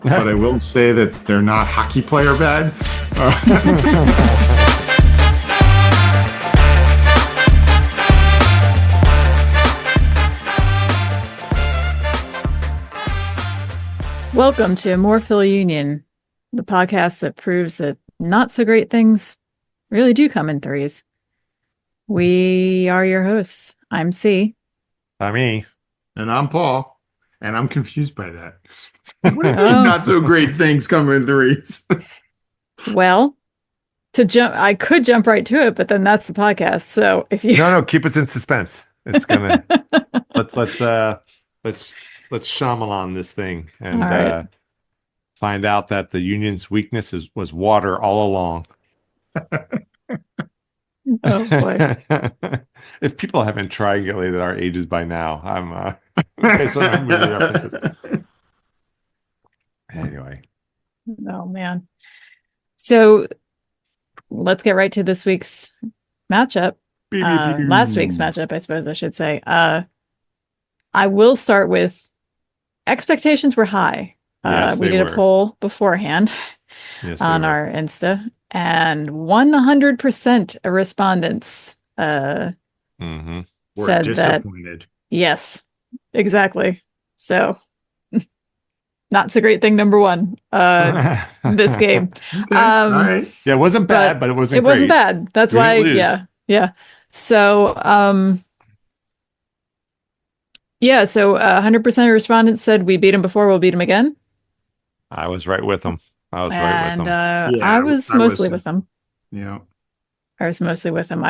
but I will say that they're not hockey player bad. Welcome to amorephillyunion, the podcast that proves that not so great things really do come in threes. We are your hosts. I'm C. I'm E. And I'm Paul, and I'm confused by that. What do you mean not so great things come in threes? Well, I could jump right to it, but then that's the podcast. So if you No, keep us in suspense. It's gonna let's Shyamalan this thing and right. find out that the union's weakness was water all along. Oh boy. If people haven't triangulated our ages by now, I'm based on our movie references. Anyway. Oh man. So let's get right to this week's matchup. Last week's matchup, I suppose I should say. I will start with expectations were high. Yes, we did a poll beforehand on our Insta, and 100% of respondents were said disappointed. That yes, exactly. So not so great thing number one this game. Okay. All right. Yeah, it wasn't bad, but it wasn't great. Wasn't bad. That's why yeah. So so 100% of respondents said we beat him before, we'll beat him again. I was right with them. I was mostly with them. Yeah. I was mostly with them.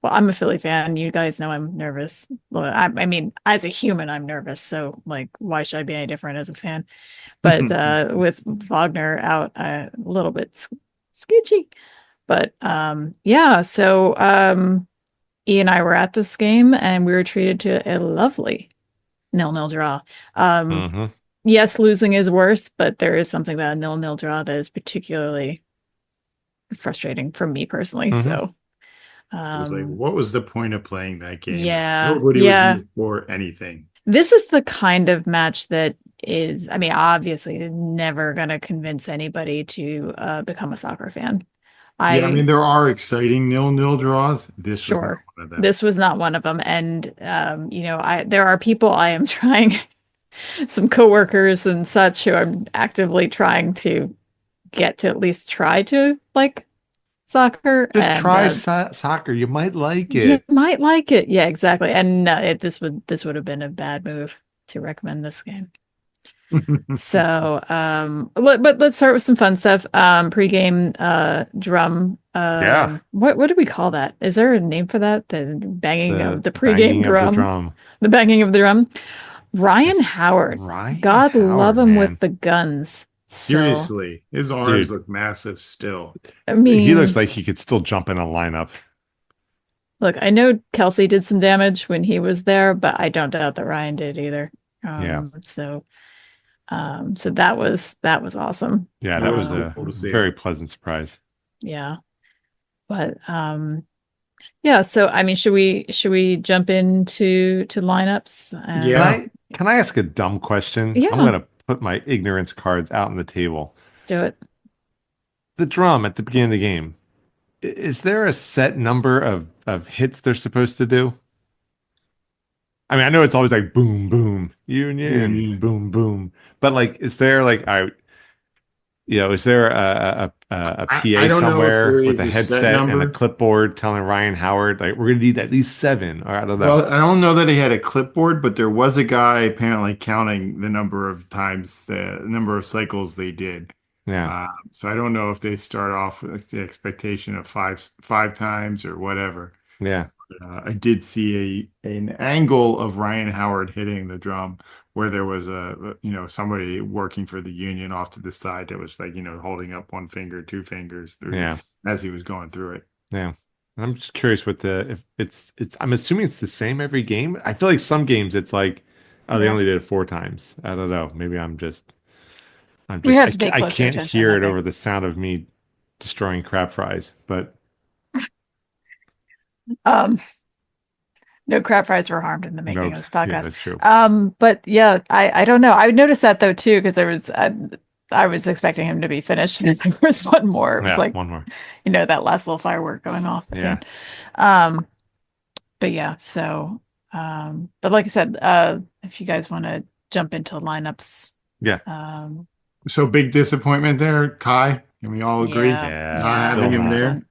Well, I'm a Philly fan. You guys know I'm nervous. Well, I mean, as a human, I'm nervous. So, like, why should I be any different as a fan? But with Wagner out, a little bit sketchy. But so E and I were at this game, and we were treated to a lovely 0-0 draw. Yes, losing is worse, but there is something about a 0-0 draw that is particularly frustrating for me personally. So. It was like, what was the point of playing that game? Yeah. Nobody was here for anything. This is the kind of match that is, I mean, obviously never going to convince anybody to become a soccer fan. I mean, there are exciting 0-0 draws. This was not one of them. This was not one of them. And, there are people I am trying, some coworkers and such who I'm actively trying to get to at least try to like soccer. Just try soccer. You might like it. You might like it. Yeah, exactly. And this would have been a bad move to recommend this game. So, but let's start with some fun stuff. Pre-game drum. What do we call that? Is there a name for that? The banging of the pre-game drum. The banging of the drum. Ryan Howard. God love him with the guns. Seriously, his arms look massive still. I mean, he looks like he could still jump in a lineup. Look, I know Kelsey did some damage when he was there, but I don't doubt that Ryan did either. So that was awesome. Yeah, that was a very pleasant surprise. Yeah, but so I mean, should we jump into lineups? Can I ask a dumb question? Yeah. I'm gonna put my ignorance cards out on the table. Let's do it. The drum at the beginning of the game, is there a set number of hits they're supposed to do? I mean, I know it's always like boom, boom, union, boom, boom. But like, is there like is there a PA somewhere with a headset and a clipboard telling Ryan Howard, like, we're going to need at least 7, or I don't know. Well, I don't know that he had a clipboard, but there was a guy apparently counting the number of times, the number of cycles they did. Yeah. So I don't know if they start off with the expectation of five times or whatever. Yeah. I did see an angle of Ryan Howard hitting the drum where there was somebody working for the union off to the side that was like, holding up one finger, 2 fingers as he was going through it. Yeah. I'm just curious if it's I'm assuming it's the same every game. I feel like some games it's like, they only did it 4 times. I don't know. Maybe I can't hear it over the sound of me destroying crab fries, but No crab fries were harmed in the making No, of this yeah, podcast. that's true. But yeah, I don't know. I noticed that though too because I was expecting him to be finished. And there was one more. It was Yeah, like one more. that last little firework going off at the Yeah. end. But yeah, so but like I said, if you guys want to jump into lineups, Yeah. um, So big disappointment there, Kai. Can we all agree? yeah, Yeah. Not yeah, Still having him not. there. 100%.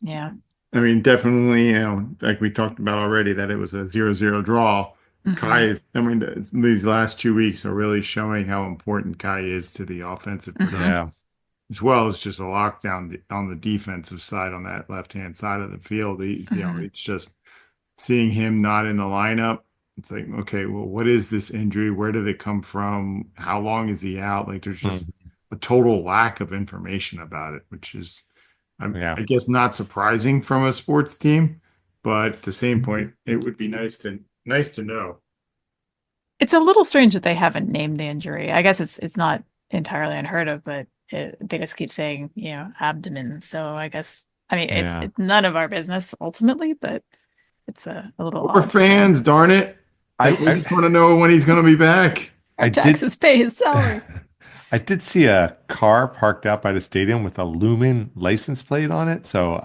Yeah. I mean, definitely, like we talked about already, that it was a 0-0 draw. Kai Hmm. is, I mean, these last 2 weeks are really showing how important Kai is to the offensive Hmm. production, Yeah. as well as just a lockdown on the defensive side on that left-hand side of the field. Hmm. It's just seeing him not in the lineup. It's like, okay, well, what is this injury? Where did it come from? How long is he out? Like, there's just Mm. a total lack of information about it, which is, Yeah. I guess, not surprising from a sports team, but at the same point, it would be nice to know. It's a little strange that they haven't named the injury. I guess it's not entirely unheard of, but they just keep saying, abdomen. So I guess I mean Yeah. it's none of our business ultimately, but it's a little We're odd. So fans, darn it! Like, we I just want to know when he's going to be back. our I did taxes pay his salary. I did see a car parked out by the stadium with a Lumen license plate on it, so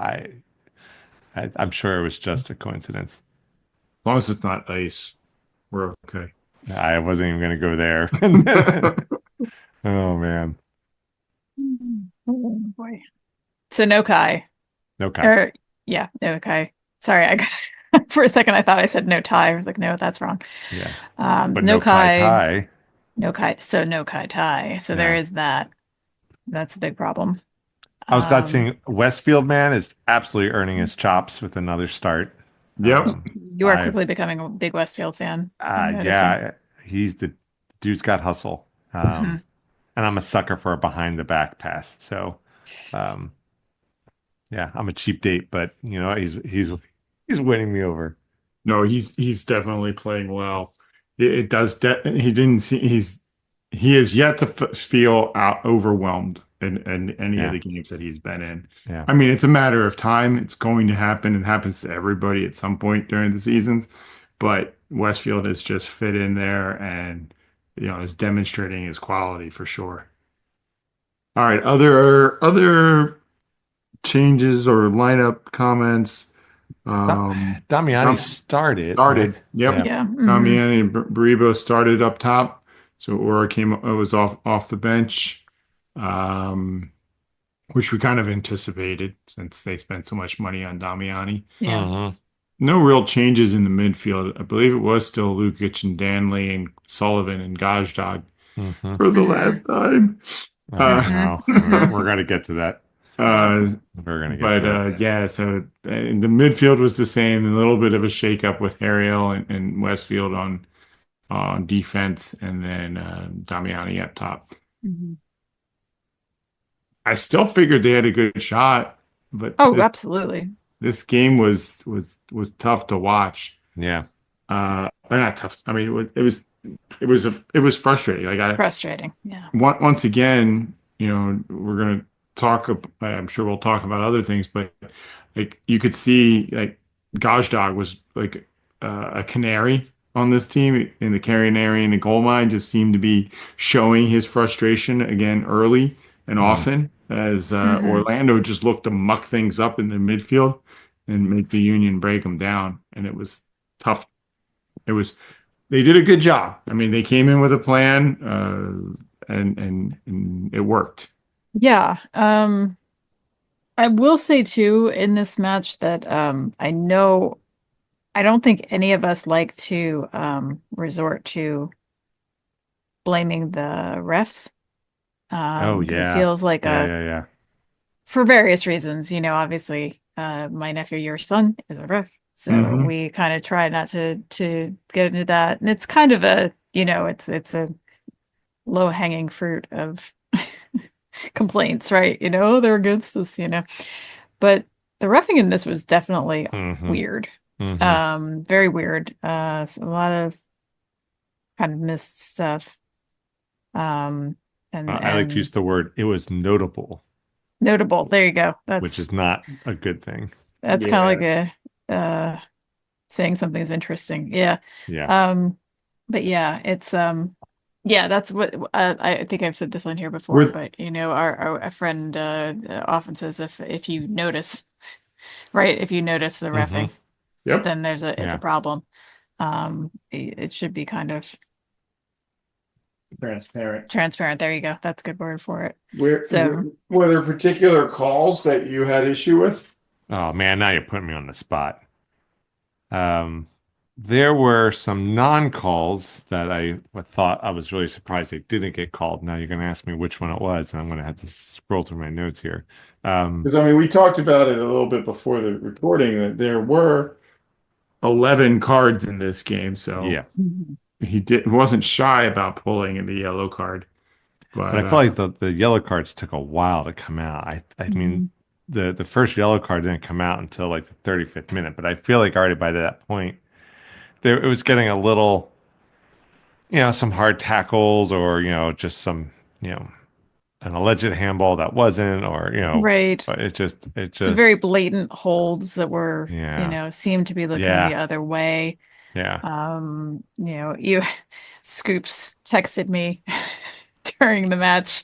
I'm sure it was just a coincidence. As long as it's not ice, we're okay. I wasn't even going to go there. Oh man. Oh boy. So no Kai. Okay. Or yeah, no Kai. Sorry, for a second I thought I said no tie. I was like, no, that's wrong. Yeah. But No no Kai Kai, Tai. no Kai. So no Kai tie. So there Yeah. is that. That's a big problem. I was glad Um, seeing Westfield man is absolutely earning his chops with another start. Yep. you are quickly I've becoming a big Westfield fan. I'm noticing. yeah, he's the dude's got hustle. Hmm. And I'm a sucker for a behind the back pass. So um yeah, I'm a cheap date, but he's winning me over. No, he's definitely playing well. It does. He didn't see. He has yet to feel out overwhelmed in any of Yeah. the games that he's been in. Yeah. I mean, it's a matter of time. It's going to happen. It happens to everybody at some point during the seasons. But Westfield has just fit in there and is demonstrating his quality for sure. All right, other changes or lineup comments. Da- Um, Damiani started, Started. right? Yep. Yeah. Yeah. Damiani and Baribo started up top. So Ora was off the bench, um, which we kind of anticipated since they spent so much money on Damiani. Yeah. Hmm. No real changes in the midfield. I believe it was still Lukic and Danley and Sullivan and Gazdag Hmm. for the Hmm. last time. I Uh, know. Hmm. We're gonna get to that. Yep. uh, We're gonna get to but that. yeah, so the midfield was the same. A little bit of a shakeup with Harriel and Westfield on defense, and then Damiani up top. Hmm. I still figured they had a good shot, but Oh, this absolutely. this game was tough to watch. Yeah. Not tough. I mean, it was frustrating. Like Frustrating. Yeah. once again, we're gonna talk. I'm sure we'll talk about other things, but like you could see, like Gazdag was like a canary on this team, and the canary in the goal mine just seemed to be showing his frustration again early and Mhm. often as Hmm. Orlando just looked to muck things up in the midfield and make the Union break them down, and it was tough. It was They did a good job. I mean, they came in with a plan, and it worked. Yeah. I will say too in this match that I don't think any of us like to resort to blaming the refs. Oh Because it yeah. feels like Yeah, yeah, yeah. for various reasons, obviously, my nephew, your son, is a ref. So Hmm. we kind of try not to get into that. And it's kind of it's a low-hanging fruit of complaints, right? They're against us. But the roughing in this was definitely Hmm. weird. Hmm. Very weird. A lot of kind of missed stuff. Um, and I like to use and the word, it was notable, notable. There you go. which That's is not a good thing. that's kind of Yeah. like a saying something's interesting. Yeah. Yeah. Um, but yeah, it's yeah, that's what I think I've said this on here before, With but our a friend often says if you notice, right, if you notice the Hmm. reffing, yep, then it's a Yeah. problem. It should be kind of transparent. transparent. There you go. That's a good word for it. Where So, were there particular calls that you had issue with? Oh man, now you're putting me on the spot. Um, there were some non-calls that I thought I was really surprised they didn't get called. Now you're going to ask me which one it was, and I'm going to have to scroll through my notes here. Because I mean, we talked about it a little bit before the recording that there were 11 cards in this game, so Yeah, mhm. he wasn't shy about pulling the yellow card. but But I felt like the yellow cards took a while to come out. I mean, Mhm. the first yellow card didn't come out until like the 35th minute, but I feel like already by that point there it was getting a little, some hard tackles or just some you know an alleged handball that wasn't, or Right. but it Some very just blatant holds that were, yeah, seemed to be looking the yeah, other way. yeah. You Scoops texted me during the match,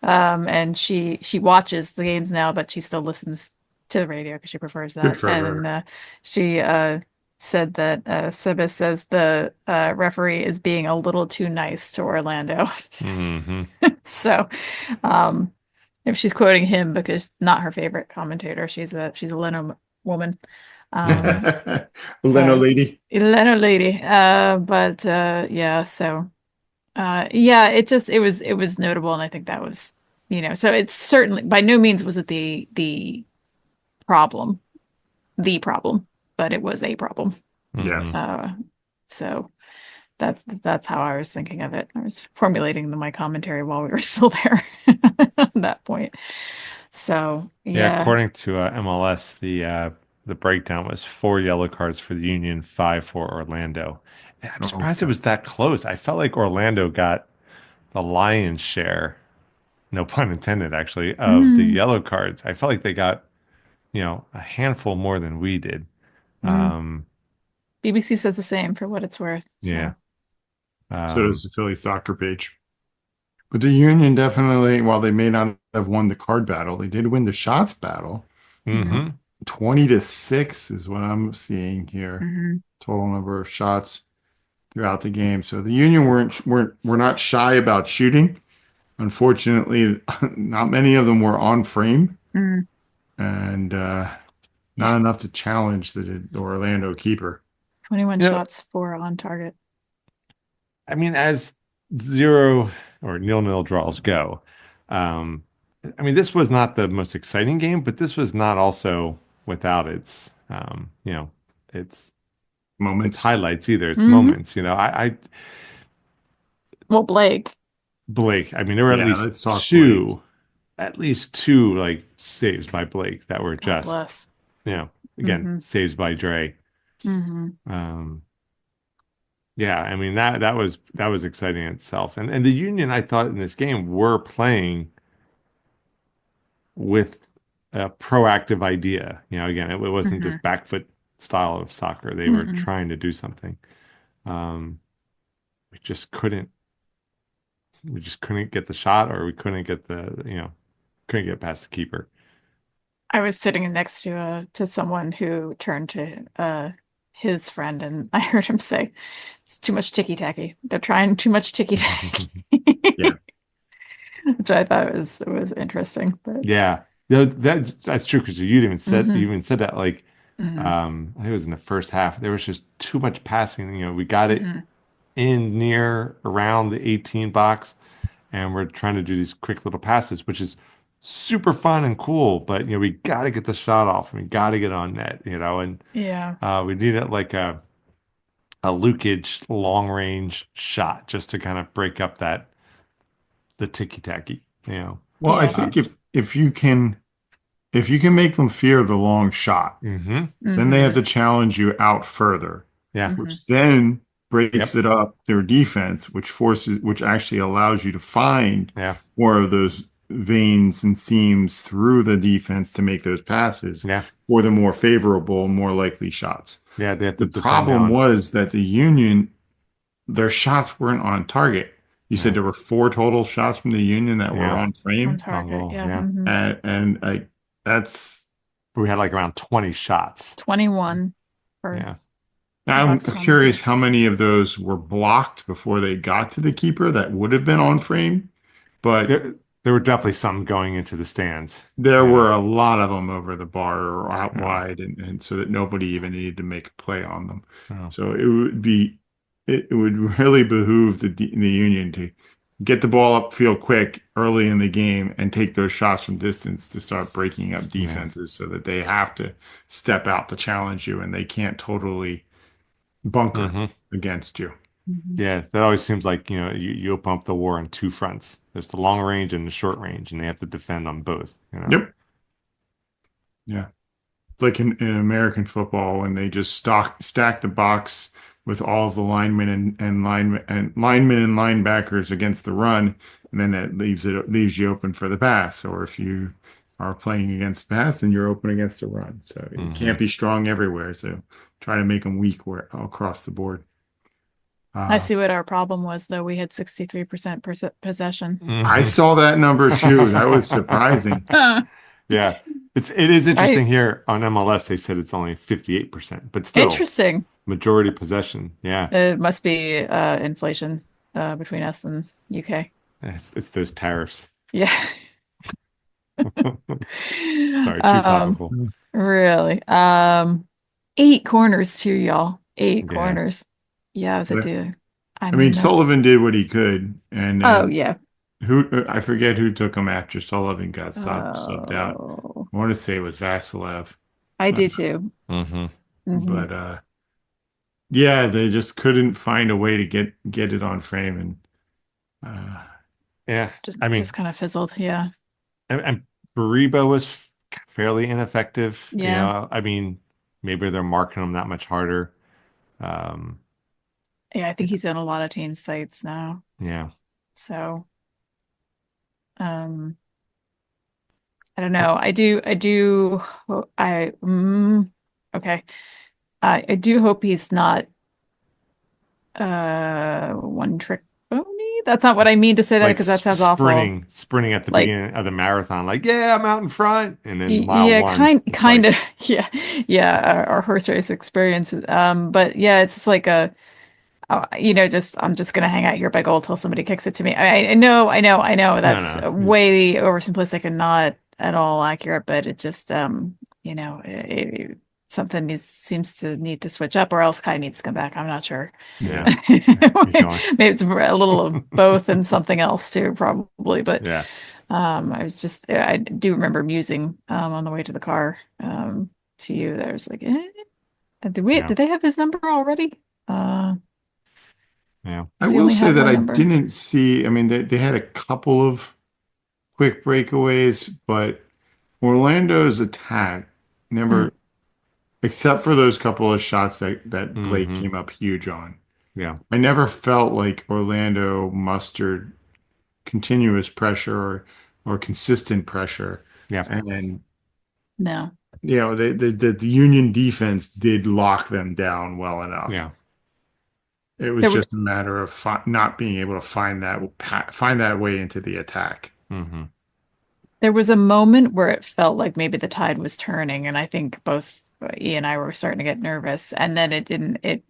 and she watches the games now, but she still listens to the radio because she prefers good that. for And her. she said that Sibis says the referee is being a little too nice to Orlando. Hmm. So, um, if she's quoting him because not her favorite commentator, she's a Leno woman. Um, Leno uh, lady. Leno lady. But yeah, so yeah, it was notable, and I think that was, so it's certainly by no means was it problem, the problem, but it was a problem. Hmm. Yes. Uh, so that's how I was thinking of it. I was formulating my commentary while we were still there at that point. So Yeah, yeah. according to MLS, the breakdown was 4 yellow cards for the Union, 5 for Orlando. And I'm surprised it Okay. was that close. I felt like Orlando got the lion's share, no pun intended, actually, of the Mm, yellow cards. I felt like they got, a handful more than we did. mm. Um, BBC says the same for what it's worth. yeah. So So does Um, the Philly soccer page. But the Union definitely, while they may not have won the card battle, they did win the shots battle. mm, hmm 20-6 is what I'm seeing here. mhm, Total number of shots throughout the game. So the Union were not shy about shooting. Unfortunately, not many of them were on frame, mm. and Yeah, not enough to challenge the Orlando keeper. 21 You know, shots, 4 on target. I mean, as 0 or nil draws go, um, I mean, this was not the most exciting game, but this was not also without its its Moments. highlights either, its Hmm. moments. I Well, Blake. Blake. I mean, there were Yeah, let's talk Blake. at least two like saves by Blake that were God just, bless. again, Hmm. saves by Dre. Hmm. Um, yeah, I mean that was exciting in itself, and the Union I thought in this game were playing with a proactive idea. Again, it wasn't Hmm. just back foot style of soccer. They were Hmm. trying to do something. Um, we just couldn't. We just couldn't get the shot, or we couldn't get couldn't get past the keeper. I was sitting next to someone who turned to his friend, and I heard him say, "It's too much ticky tacky. They're trying too much ticky tacky," Yeah. which I thought was interesting. But Yeah, no, that's true because you hmm even said that like hmm I think it was in the first half. There was just too much passing. We got it hmm in near around the 18 box, and we're trying to do these quick little passes, which is super fun and cool. But we got to get the shot off, and we got to get on net. And yeah. we needed like a Lukage long range shot just to kind of break up the ticky tacky. Well, I Yeah. Uh, think if you can make them fear the long shot, hmm. then they have Hmm. to challenge you out further, Yeah. Hmm. which then breaks Yep. it up their defense, which actually allows you to find Yeah. more of those veins and seams through the defense to make those passes Yeah. for the more favorable, more likely shots. Yeah, they have to The defend problem down. was that the Union, their shots weren't on target. You said Yeah. there were four total shots from the Union that were Yeah. on On frame, On target. goal. Yeah. Yeah. and like that's. We had like around 20 shots. 21 for Yeah. the I'm Bucks 22. curious how many of those were blocked before they got to the keeper that would have been on frame, but There were definitely some going into the stands. there Yeah. were a lot of them over the bar or out Yeah. wide, and so that nobody even needed to make a play on them. Oh. So it would really behoove the Union to get the ball upfield quick early in the game and take those shots from distance to start breaking up Yeah. defenses so that they have to step out to challenge you and they can't totally bunker Hmm. against you. Mhm. Yeah. That always seems like, you open up the war on two fronts. There's the long range and the short range, and they have to defend on both. Yep. Yeah. It's like in American football when they just stack the box with all of the linemen and linebackers against the run, and then it leaves you open for the pass. Or if you are playing against pass, then you're open against the run. So you Hmm. can't be strong everywhere. So try to make them weak where across the board. I Uh, see what our problem was, though. We had 63% possession. I Hmm. saw that number too. That was surprising. Huh. Yeah. It is Right. interesting here on MLS. They said it's only 58%, but still Interesting. majority possession. Yeah. It must be inflation between us and UK. It's those tariffs. Yeah. Sorry, too Um, topical. really. 8 corners too, y'all. Eight Yeah. corners. Yeah, I was a But dude. I I mean, mean, that's Sullivan did what he could, and oh then yeah. who I forget who took him after Sullivan got subbed out. Oh, I want to say it was Vasilev, I uh, do too. Hmm. Hmm. but yeah, they just couldn't find a way to get it on frame, and uh, Yeah. Just I just mean, kind of fizzled. Yeah. and Bariba was fairly ineffective. Yeah. I mean, maybe they're marking him that much harder. Um, Yeah, I think he's on a lot of team sites now. yeah. So, um, I don't know. Okay. I do hope he's not one trick pony. That's not what I mean to say that Like because that sounds awful. sprinting at the Like, beginning of the marathon, like, yeah, I'm out in front. And then mile yeah, one, it's kind like, of, yeah, yeah. Our horse race experience. But yeah, it's like just I'm just gonna hang out here by goal till somebody kicks it to me. I know. no, That's no. way oversimplistic and not at all accurate. But it just something seems to need to switch up, or else Kai needs to come back. I'm not sure. Yeah. Yeah. He's Maybe going. it's a little of both and something else too, probably. But Yeah. I do remember musing on the way to the car to you. That I was like, Yeah. did they have his number already? Yeah. I Does he will only say have that one I number? didn't see. I mean, they had a couple of quick breakaways, but Orlando's attack Hmm. never, except for those couple of shots that Blake Hmm. came up huge on. Yeah. I never felt like Orlando mustered continuous pressure or consistent pressure. Yeah. And No. the Union defense did lock them down well enough. Yeah. It was There were just a matter of not being able to find that way into the attack. Hmm. there was a moment where it felt like maybe the tide was turning, and I think both E and I were starting to get nervous, and then it didn't. It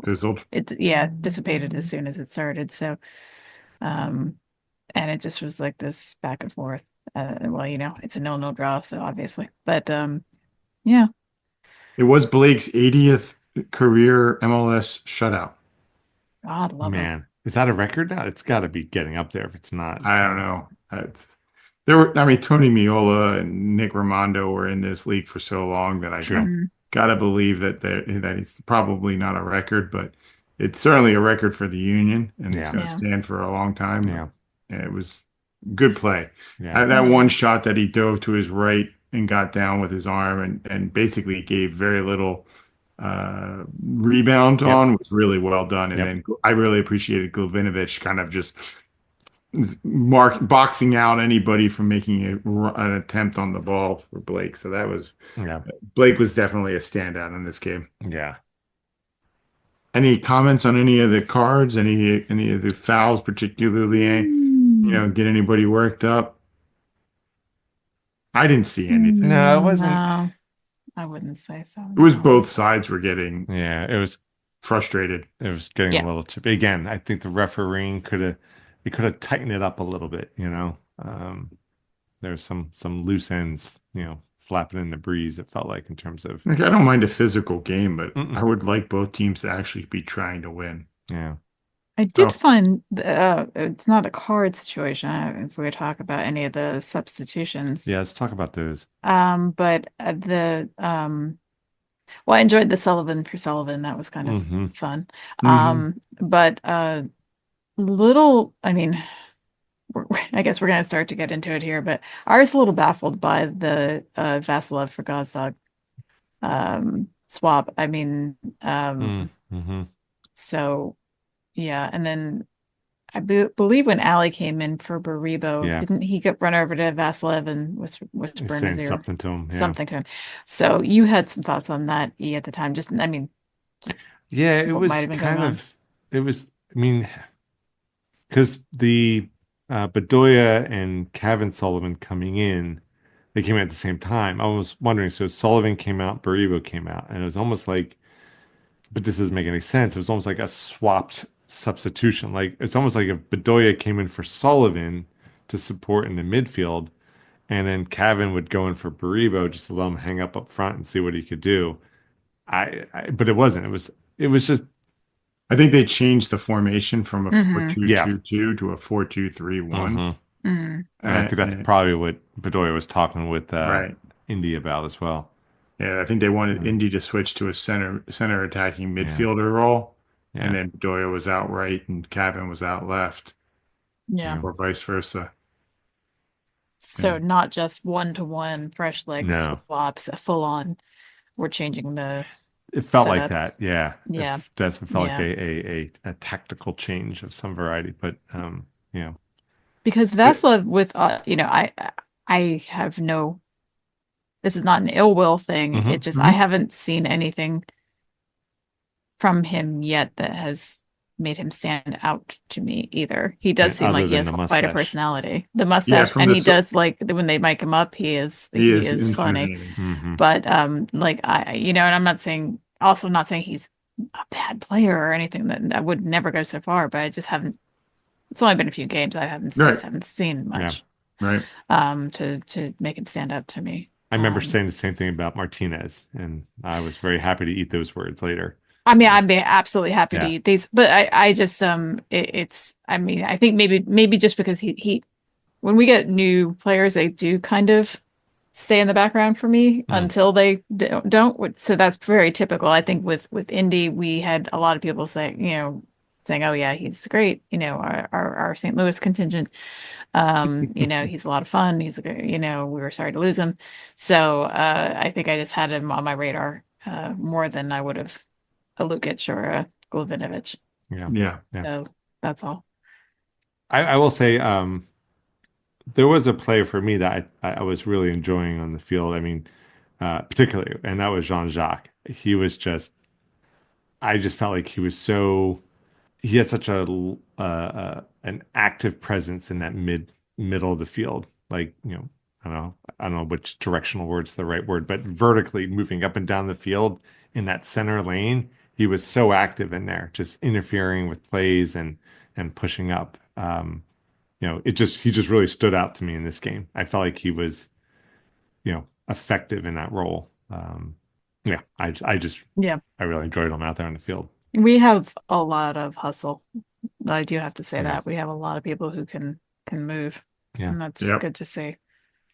Fizzled. yeah, dissipated as soon as it started. So um and it just was like this back and forth. Well, it's a 0-0 draw, so obviously. But yeah, It was Blake's 80th career MLS shutout. God love him. Man, is that a record now? It's got to be getting up there if it's not. I don't know. I mean, Tony Miola and Nick Raimondo were in this league for so long that I True. Mhm. gotta believe that it's probably not a record, but it's certainly a record for the Union, and it's Yeah. going to Yeah. stand for a long time. Yeah. It was good play. Yeah. That Yeah. one shot that he dove to his right and got down with his arm and basically gave very little rebound Yep. on was really well done. And Yep. then I really appreciated Glavinovich kind of just boxing out anybody from making an attempt on the ball for Blake. So that was Yeah. Blake was definitely a standout in this game. Yeah. Any comments on any of the cards? Any of the fouls, particularly, get anybody worked up? I didn't see anything. No, it wasn't. No, I wouldn't say so. It was No. both sides were getting Yeah, frustrated. it was getting Yeah. a little chippy. Again, I think the refereeing could have tightened it up a little bit, you know. There's some loose ends, flapping in the breeze, it felt like in terms of Like, I don't mind a physical game, but Mm-mm. I would like both teams to actually be trying to win. yeah. I did Oh. find it's not a card situation if we talk about any of the substitutions. Yeah, let's talk about those. But well, I enjoyed the Sullivan for Sullivan. That was kind of Hmm. fun. Mhm. But little, I mean, I guess we're gonna start to get into it here, but I was a little baffled by the Vasilev for Gazdag swap. I mean, Mm-hmm. so yeah, and then I believe when Ali came in for Baribo, Yeah. didn't he get run over to Vasilev and whisper in his Saying ear something to him. Yeah. something to him? So you had some thoughts on that, E, at the time. Just, I mean, just Yeah, it what might was have been going on. I mean, because the Bedoya and Kevin Sullivan coming in, they came out at the same time. I was wondering, so Sullivan came out, Baribo came out, and it was almost like, but this doesn't make any sense. It was almost like a swapped substitution. Like it's almost like if Bedoya came in for Sullivan to support in the midfield, and then Kevin would go in for Baribo just to let him hang up front and see what he could do. But it wasn't. It was just I think they changed the formation from a Mm-hmm. 4-2-2-2 to a 4-2-3-1. mhm. Mm-hmm. And I think that's probably what Bedoya was talking with Right. Indy about as well. Yeah, I think they wanted Yeah. Indy to switch to a center attacking Yeah. midfielder role, and Yeah. then Bedoya was out right and Cavan was out left, Yeah. Yeah. or vice versa. So Yeah. not just one-to-one fresh leg No. swaps, full on. We're changing the It felt like setup. that. Yeah. Yeah. It definitely felt like Yeah. a tactical change of some variety. But Because But- Vasilev with I have no, this is not an ill will thing. Mhm. It just I Mhm. haven't seen anything from him yet that has made him stand out to me either. He does seem other like he than has the quite a mustache. personality. The mustache, from and the he does like when they mic him up, he is funny. intimidating. Mhm. But like and I'm not saying, also not saying he's a bad player or anything, that I would never go so far, but I just haven't, it's only been a few games. I haven't Right. just haven't seen much Right. to make him stand out to me. I remember saying the same thing about Martinez, and I was very happy to eat those words later. I mean, So, I'd be absolutely happy to Yeah. eat these, but I just it's, I mean, I think maybe just because he when we get new players, they do kind of stay in the background for me until they don't. So that's very typical. I think with Indy, we had a lot of people saying, oh yeah, he's great. Our St. Louis contingent. He's a lot of fun. He's a good, we were sorry to lose him. So I think I just had him on my radar more than I would have a Lukic or a Glavinovich. Yeah. Yeah. Yeah. So that's all. I will say, there was a player for me that I was really enjoying on the field. I mean, particularly, and that was Jean-Jacques. I just felt like he had such an active presence in that middle of the field. Like, I don't know which directional word's the right word, but vertically moving up and down the field in that center lane, he was so active in there, just interfering with plays and pushing up. He just really stood out to me in this game. I felt like he was, effective in that role. Yeah, Yeah. I really enjoyed him out there on the field. We have a lot of hustle. I do have to say Yeah. that we have a lot of people who can move, Yeah. and that's Yep. good to see.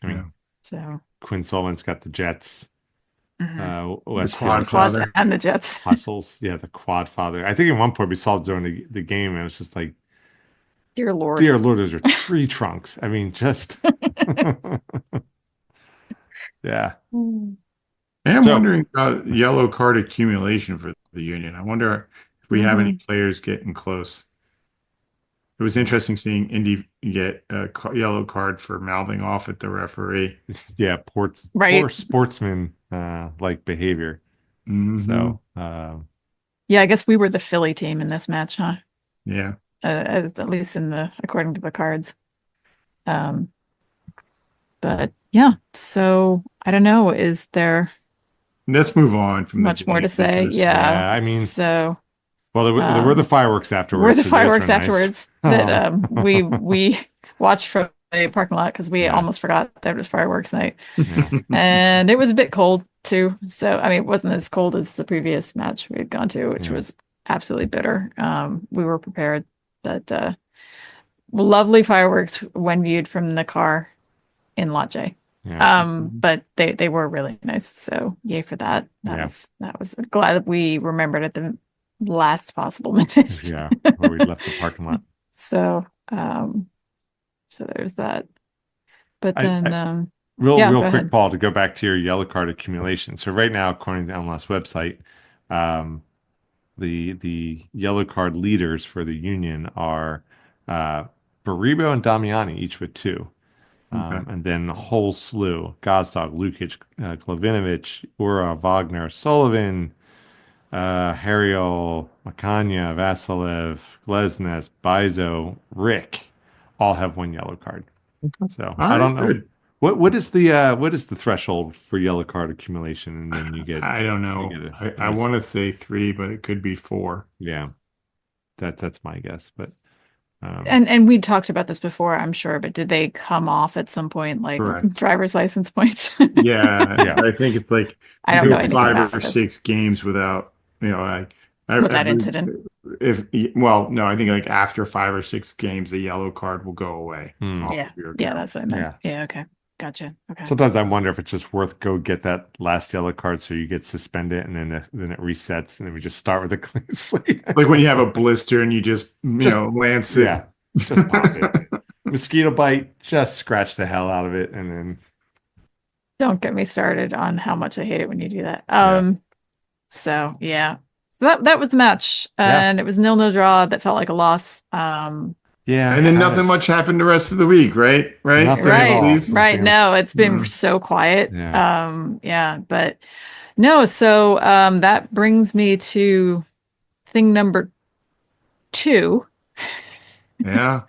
I mean, Yeah. So Quinn Sullivan's got the Jets. mhm. Westfield Quads Father. and the Jets. hustles. Yeah, the quad father. I think at one point we saw it during the game, and it was just like, Dear Lord. dear Lord, those are tree trunks. I mean, just yeah. Mm. And I'm So- wondering about yellow card accumulation for the Union. I wonder if we have any players getting close. It was interesting seeing Indy get a yellow card for mouthing off at the referee. Yeah, poor Right. sportsman like behavior. Hmm. So Yeah, I guess we were the Philly team in this match, huh? Yeah. At least according to the cards. Um, but yeah, so I don't know. Is there Let's move on from the much more to game say? because Yeah. yeah, I mean, So well, there were the um, fireworks were afterwards, the so those were fireworks nice. afterwards that we watched from the parking lot because we Yeah, almost forgot that it was fireworks night. yeah, And it was a bit cold too. So, I mean, it wasn't as cold as the previous match we had gone to, which yeah, was absolutely bitter. We were prepared, but lovely fireworks when viewed from the car in Lot J. yeah, But they were really nice. So yay for that. yeah, That was glad that we remembered at the last possible minute. yeah. Where we left the parking lot. So so there's that. But I, then I real yeah, real go quick, ahead. Paul, to go back to your yellow card accumulation. So right now, according to the MLS website, um, the yellow card leaders for the Union are uh, Baribo and Damiani, each with two. Okay. And then a whole slew: Gazdag, Lukic, Glavinovich, Ura, Wagner, Sullivan, Hariel, Makanya, Vasilev, Glesnes, Bizo, Rick, all have one yellow card. So All I right, don't know good. what is the threshold for yellow card accumulation, and then I don't you know. get I want to say three, but it could be four. yeah, that's my guess. But And we talked about this before, I'm sure, but did they come off at some point like Correct. driver's license points? Yeah, yeah, I think it's like I you don't know go anything five about or this six games without, like with I that believe incident. if well, no, I think like after 5 or 6 games, the yellow card will go away hmm, off Yeah. of your Yeah, account. that's what I meant. yeah. Yeah, okay. Gotcha. Okay. Sometimes I wonder if it's just worth go get that last yellow card so you get suspended, and then it resets, and then we just start with a clean slate. Like when you have a blister and you just, Just lance it. yeah, just pop it. Mosquito bite, just scratch the hell out of it, and then Don't get me started on how much I hate it when you do that. yeah, So yeah. So that was the match. yeah, And it was 0-0 draw that felt like a loss. yeah, And then kind nothing of much happened the rest of the week, right? Right? nothing at Right, all. Please. right. Nothing. No, it's been Uh, so quiet. Yeah, Yeah, but no, so that brings me to thing number two, yeah.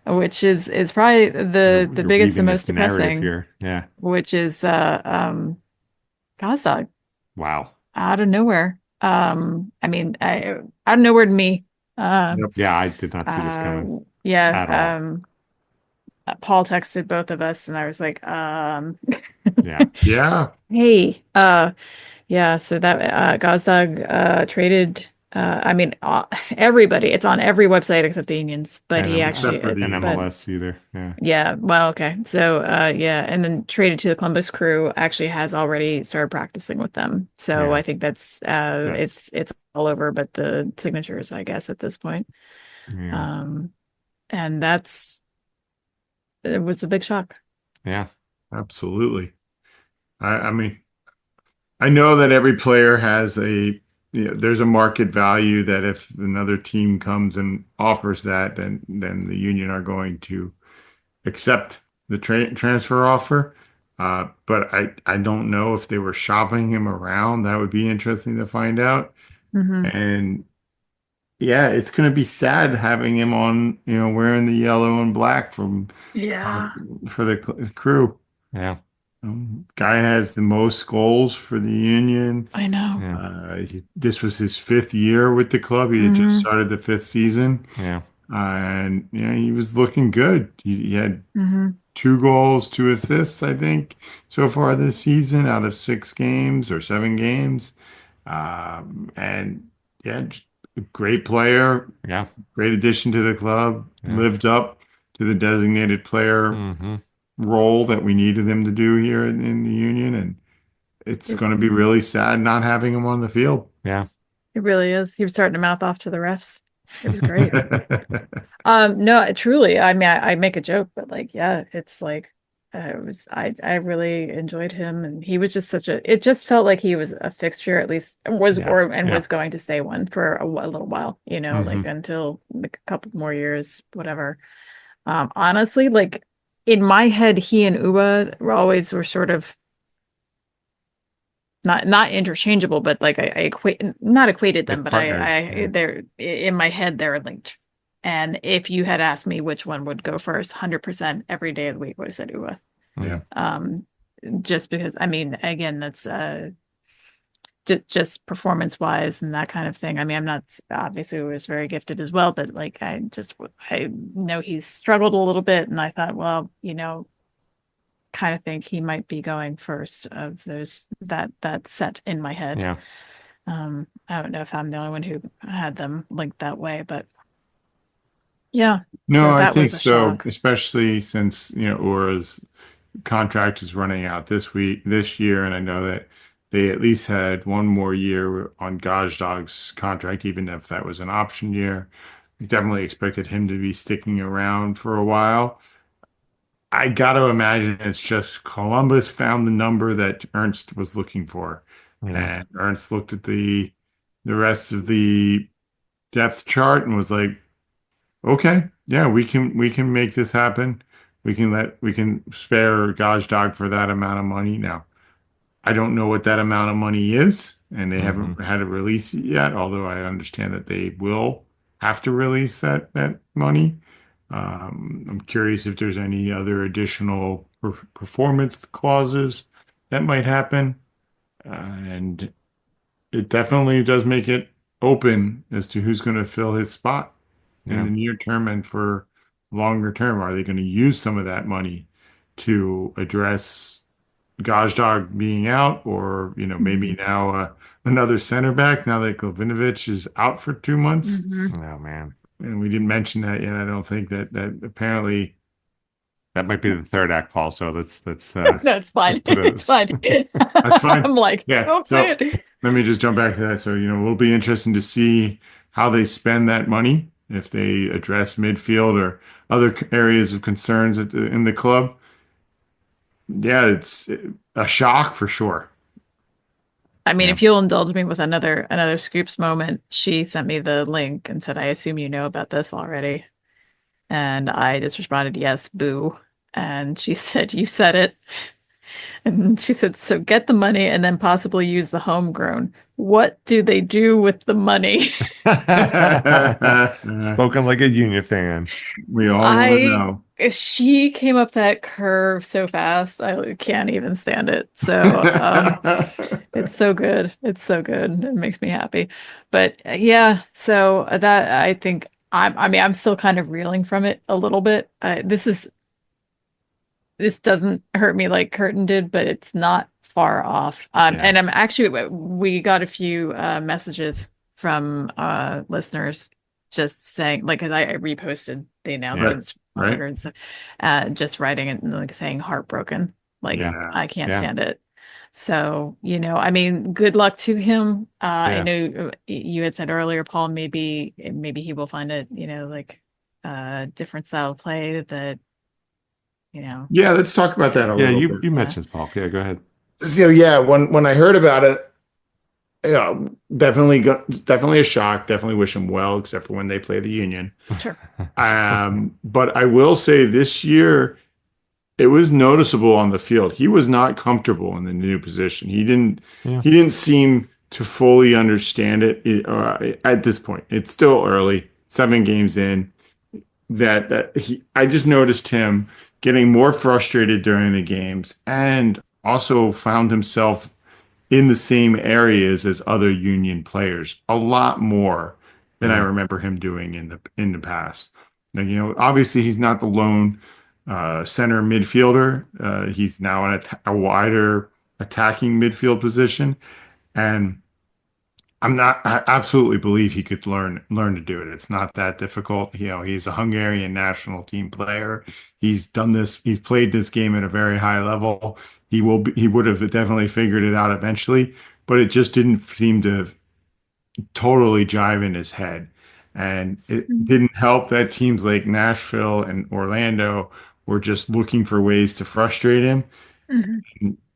which is probably the you're biggest weaving and this most narrative depressing, here. Yeah, which is Gazdag wow. out of nowhere. I mean, out of nowhere to me. Uh, Yep. Yeah, I did not see this coming at yeah. all. Paul texted both of us, and I was like, Yeah, Yeah. hey, yeah, so that Gazdag traded I mean everybody, it's on every website except the unions, but he and actually Except for the and but MLS either. Yeah, yeah, well, okay. So yeah, and then traded to the Columbus Crew, actually has already started practicing with them. So yeah. I think that's That's it's all over but the signatures, I guess, at this point. yeah, Um and it was a big shock. yeah, Absolutely. I mean, I know that every player has there's a market value that if another team comes and offers that, then the union are going to accept the transfer offer. But I don't know if they were shopping him around. That would be interesting to find out. Hmm. And yeah, it's going to be sad having him on, wearing the yellow and black uh, Yeah. for the crew. yeah, Guy has the most goals for the Union. I know. yeah, This was his fifth year with the club. He had just Hmm. started the fifth season, yeah, and he was looking good. He had Hmm. 2 goals, 2 assists, I think, so far this season out of 6 games or 7 games. And yeah, great player, yeah. great addition to the club. Yeah. Lived up to the designated player Hmm. role that we needed him to do here in the Union, and it's It's, going to be really sad not having him on the field. Yeah. it really is. He was starting to mouth off to the refs. It was great. No, truly. I mean, I make a joke, but like, yeah, it's like I really enjoyed him, and he was just it just felt like he was a fixture, at least Yeah. Yeah. was going to stay one for a little while, like Hmm. until like a couple more years, whatever. Honestly, like in my head, he and Uba were sort of not interchangeable, but like I equate not equated them, Like but partners. Yeah. they're in my head they're linked. And if you had asked me which one would go first, 100% every day of the week would have said Uba. Mm. Yeah. Um, just because I mean, again, that's just performance wise and that kind of thing. I mean, I'm not obviously was very gifted as well, but like I know he's struggled a little bit, and I thought, well, kind of think he might be going first of those that set in my head. Yeah. I don't know if I'm the only one who had them linked that way, but yeah, No, so I that think was a so, shock. especially since, Aura's contract is running out this year, and I know that they at least had one more year on Gajdag's contract, even if that was an option year. Definitely expected him to be sticking around for a while. I got to imagine it's just Columbus found the number that Ernst was looking for, Yeah. and Ernst looked at the rest of the depth chart and was like, "Okay, yeah, we can make this happen. We can spare Gazdag for that amount of money." Now, I don't know what that amount of money is, and they Hmm. haven't had to release it yet, although I understand that they will have to release that money. I'm curious if there's any other additional performance clauses that might happen. And it definitely does make it open as to who's going to fill his spot in Yeah. the near term and for longer term. Are they going to use some of that money to address Gazdag being out, or maybe Mhm. now another center back now that Glavinovich is out for 2 months? Mhm. Oh man. And we didn't mention that yet. I don't think that apparently. That might be the third act, Paul. So let's No, it's let's fine. put a It's fine. That's fine. I'm like, Yeah. don't say So it. let me just jump back to that. So, it'll be interesting to see how they spend that money, if they address midfield or other areas of concerns in the club. Yeah, it's a shock for sure. I mean, yeah. if you'll indulge me with another Scoops moment, she sent me the link and said, "I assume you know about this already." And I just responded, "Yes, boo." And she said, "You said it." And she said, "So get the money and then possibly use the homegrown. What do they do with the money?" Spoken like a Union fan. We all want to I know. She came up that curve so fast, I can't even stand it. So, it's so good. It's so good. It makes me happy. But yeah, so that I think I mean, I'm still kind of reeling from it a little bit. This doesn't hurt me like Curtin did, but it's not far off. Yeah. And we got a few messages from listeners just saying, like, 'cause I reposted the Yeah. Right, announcements on right. Twitter and stuff, just writing it and like saying heartbroken, like Yeah. Yeah. I can't Yeah. stand it. So, I mean, good luck to him. I Yeah. know you had said earlier, Paul, maybe he will find it, like different style of play that, you know, Yeah, let's talk about that a Yeah. little You bit. yeah. mentioned this, Paul. Yeah. Go ahead. So yeah, when I heard about it, definitely a shock. Definitely wish him well, except for when they play the Union. Sure. But I will say this year it was noticeable on the field. He was not comfortable in the new position. He didn't Yeah. he didn't seem to fully understand it, at this point. It's still early, 7 games in. I just noticed him getting more frustrated during the games, and also found himself in the same areas as other Union players a lot more than I Yeah. remember him doing in the past. And obviously he's not the lone center midfielder. He's now in a wider attacking midfield position, and I absolutely believe he could learn to do it. It's not that difficult. He's a Hungarian national team player. He's done this. He's played this game at a very high level. He would have definitely figured it out eventually, but it just didn't seem to totally jive in his head. And it Mhm. didn't help that teams like Nashville and Orlando or just looking for ways to frustrate him. Mhm.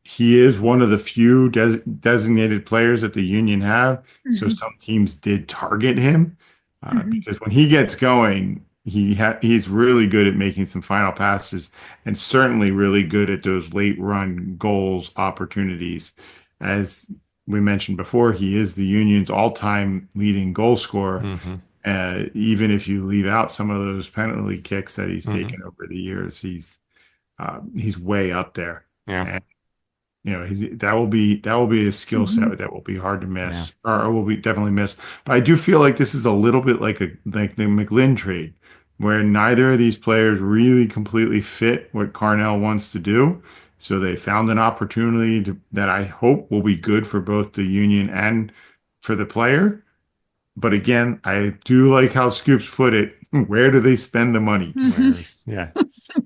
He is one of the few designated players that the Union have. So Mhm. some teams did target him Mhm. because when he gets going, he's really good at making some final passes and certainly really good at those late run goals opportunities. As we mentioned before, he is the Union's all-time leading goal scorer. Hmm. Even if you leave out some of those penalty kicks that he's Hmm. taken over the years, he's way up there. Yeah. And that will be a skill Mhm. set that will be hard to Yeah. miss, or will be definitely miss. But I do feel like this is a little bit like the McGlynn trade, where neither of these players really completely fit what Carnell wants to do. So they found an opportunity that I hope will be good for both the Union and for the player. But again, I do like how Scoops put it. Where do they spend the money? Yeah.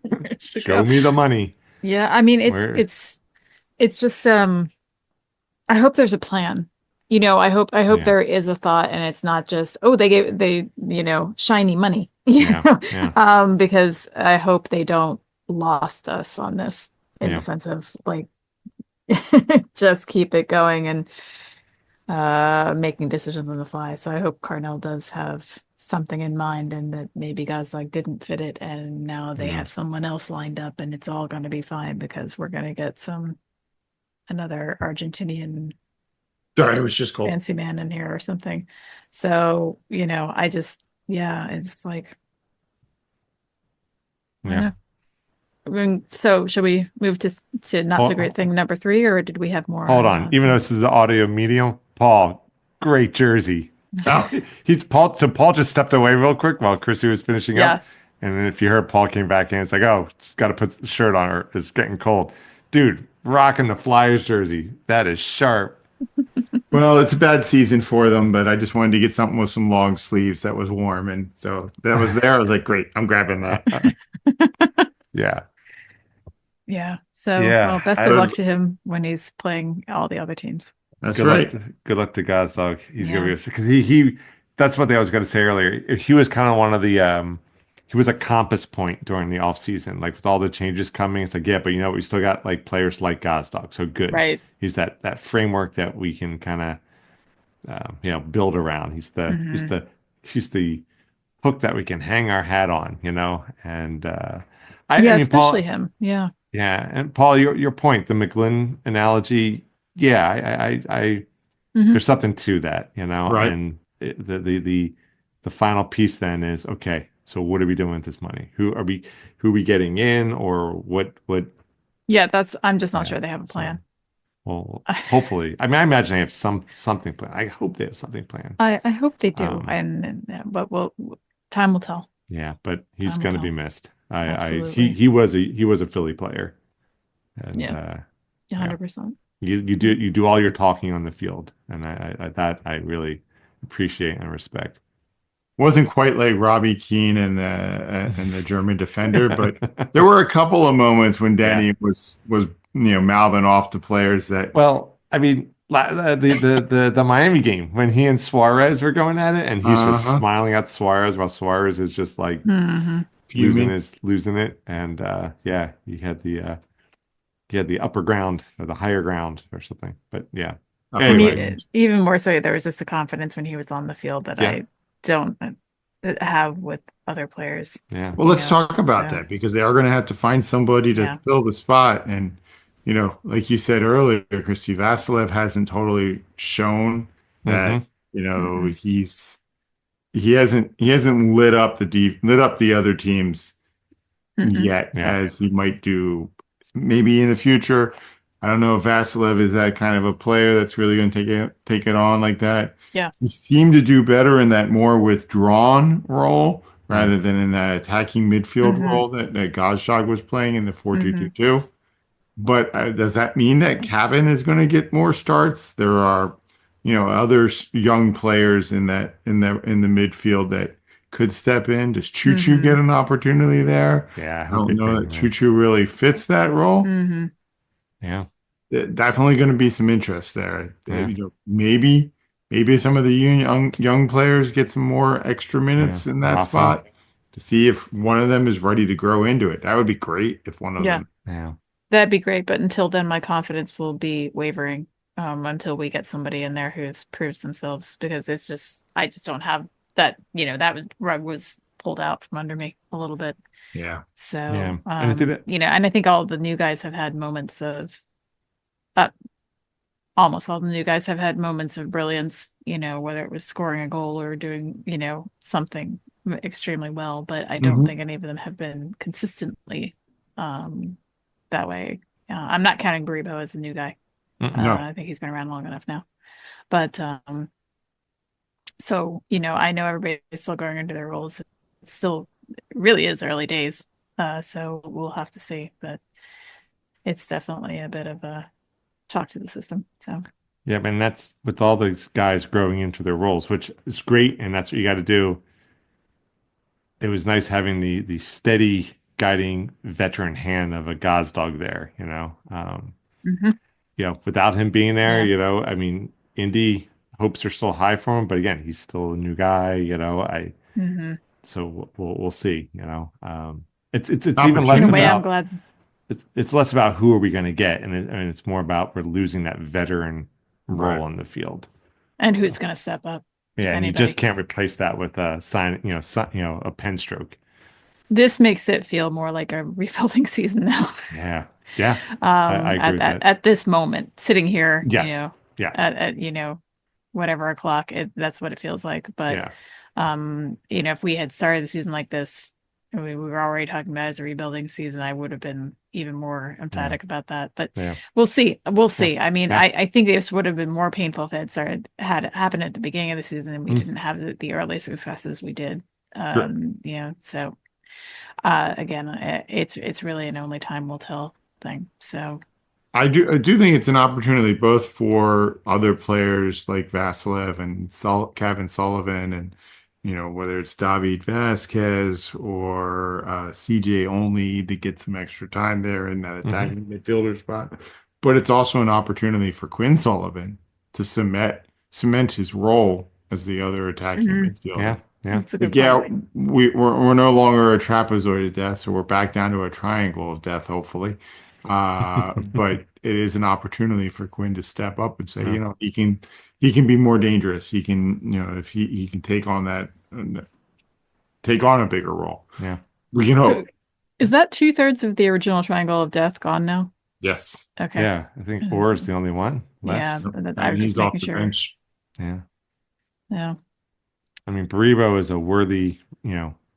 Years ago. Show me the money. Yeah, I mean Where? it's just I hope there's a plan. I hope Yeah. there is a thought and it's not just, oh, they shiny money. You Yeah. know, Yeah. because I hope they don't lost us on this in the Yeah. sense of like just keep it going and making decisions on the fly. So I hope Carnell does have something in mind and that maybe guys like didn't fit it and now they Yeah. have someone else lined up and it's all going to be fine because we're going to get another Argentinian Sorry, it was just cold. fancy man in here or something. So, yeah, it's like, I don't Yeah. know. So should we move to not so great Hold, thing number three, or did we have more hold on on. Even though Gazdag? this is the audio medium, Paul, great jersey. Oh, Paul just stepped away real quick while Chrissy was finishing Yeah. up. And then if you heard Paul came back in, it's like, oh, got to put the shirt on or it's getting cold. Dude, rocking the Flyers jersey. That is sharp. well, it's a bad season for them, but I just wanted to get something with some long sleeves that was warm. And so that was there. I was like, great, I'm grabbing that. Yeah. Yeah. So, Yeah. well, best of I, luck to him when he's playing all the other teams. That's good luck right. to Gazdag. He's gonna Yeah. be because he that's what I was gonna say earlier. He was kind of one of the he was a compass point during the off season. Like with all the changes coming, it's like, yeah, but you know, we still got like players like Gazdag. So good. Right. He's that framework that we can kind of build around. Hmm. He's the hook that we can hang our hat on, you know. And I Yeah, mean, especially Paul, him. Yeah. yeah, and Paul, your point, the McGlynn analogy, yeah, I Hmm. there's something to that, you know. Right. And the final piece then is okay. So what are we doing with this money? Who are we getting in, or what? Yeah, I'm just not Yeah. sure they have a So plan. well, hopefully, I mean, I imagine they have something planned. I hope they have something planned. I hope they do. Um, And yeah, but time will tell. yeah, but he's Time will going to be tell. missed. Absolutely. He was a Philly player, and Yeah. yeah. 100%. You do all your talking on the field, and I that I really appreciate and respect. Wasn't quite like Robbie Keane and the German defender, but there were a couple of moments when Yeah. Danny was mouthing off to players that Well, I mean, the Miami game when he and Suarez were going at it, and he's just uh-huh smiling at Suarez while Suarez is just like Hmm. fuming. losing it, and yeah, he had the upper ground or the higher ground or something. But yeah, Upper And anyway, ground. even more so, there was just a confidence when he was on the field that yeah, I don't have with other players, yeah, Well, let's talk about So, that because they are going to have to find somebody to yeah. fill the spot. And, like you said earlier, Christy Vasilev hasn't totally shown that, hmm Mm-mm. he hasn't lit up the other teams Mm-mm. yet yeah, as he might do maybe in the future. I don't know if Vasilev is that kind of a player that's really going to take it on like that. Yeah. He seemed to do better in that more withdrawn role yeah, rather than in that attacking midfield Hmm. role that Gazdag was playing in the 4-2-2-2. Hmm. But does that mean that Cavan is going to get more starts? There are, other young players in the midfield that could step in. Does Choo Choo get Hmm. an opportunity there? yeah. I I hope they don't know that bring him Choo in. Choo really fits that role. Hmm. Yeah, Definitely going to be some interest there. yeah, Maybe some of the young players get some more extra yeah. minutes in that Rafa, spot. to see if one of them is ready to grow into it. That would be great if one of Yeah, them. Yeah. that'd be great. But until then, my confidence will be wavering until we get somebody in there who's proves themselves because I just don't have that, rug was pulled out from under me a little bit. Yeah. So, Yeah. And I think that, and I think all the new guys have had moments of, uh, almost all the new guys have had moments of brilliance, whether it was scoring a goal or doing, something extremely well. But I don't Hmm. think any of them have been consistently that way. I'm not counting Baribo as a new guy. mm-mm. No. I think he's been around long enough now. But so, I know everybody's still going into their roles. It still really is early days. So we'll have to see. But it's definitely a bit of a shock to the system. So Yeah, and that's with all these guys growing into their roles, which is great, and that's what you got to do. It was nice having the steady guiding veteran hand of a Gazdag there, mhm. without him being there, Yeah. I mean, Indy hopes are still high for him, but again, he's still a new guy, I Hmm. so we'll see, it's even In less a way, I'm Opportunity. about glad. it's less about who are we going to get, and it's more about we're losing that veteran role Right. on the field. And who's going to step up, if Yeah, and you just anybody? can't replace that with a a pen stroke. This makes it feel more like a rebuilding season now. Yeah, yeah, I agree At with that. at this moment, sitting here, Yes, yeah, at whatever o'clock, that's what it feels like. But yeah, if we had started the season like this, we were already talking about it as a rebuilding season, I would have been even more yeah, emphatic about that. But yeah, we'll see. We'll yeah, see. I mean, yeah. I think this would have been more painful if it had happened at the beginning of the season and we Mm, didn't have the early successes we did. Sure. So again, it's really an only time will tell thing. So I do think it's an opportunity both for other players like Vasilev and Kevin Sullivan and whether it's David Vasquez or CJ only to get some extra time there in that hmm. attacking midfielder spot. But it's also an opportunity for Quinn Sullivan to cement his role as the other attacking mhm, midfielder. Yeah, yeah, that's a Like, good yeah, point. we're no longer a trapezoid of death, so we're back down to a triangle of death, hopefully. But it is an opportunity for Quinn to step up and say, yeah, he can be more dangerous. He can, if he can take on a bigger role. yeah, We can So hope. is that 2/3 of the original Triangle of Death gone now? Yes. Okay. yeah. I think Orr is the only one Yeah, left. I And was he's just off making the sure. bench. Yeah, Yeah. I mean, Baribo is a worthy,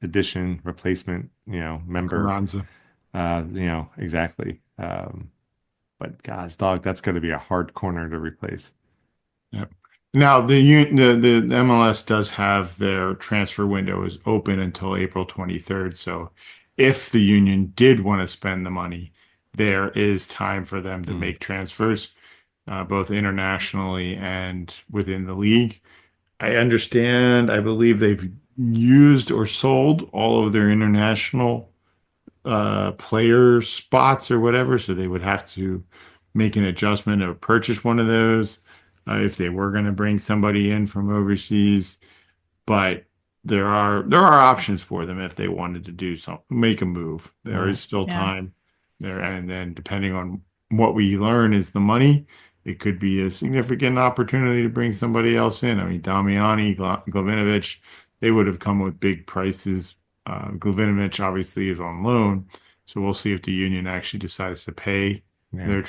addition, replacement, member. Carranza. Exactly. But God's dog, that's going to be a hard corner to replace. Yep. Now the MLS does have their transfer window is open until April 23rd. So if the Union did want to spend the money, there is time for them to Mm, make transfers, both internationally and within the league. I understand, I believe they've used or sold all of their international player spots or whatever, so they would have to make an adjustment or purchase one of those if they were going to bring somebody in from overseas. But there are options for them if they wanted to do something, make a move. There yeah, is still Yeah. time there, and then depending on what we learn is the money. It could be a significant opportunity to bring somebody else in. I mean, Damiani, Glavinovich, they would have come with big prices. Glavinovich obviously is on loan, so we'll see if the union actually decides to pay yeah, that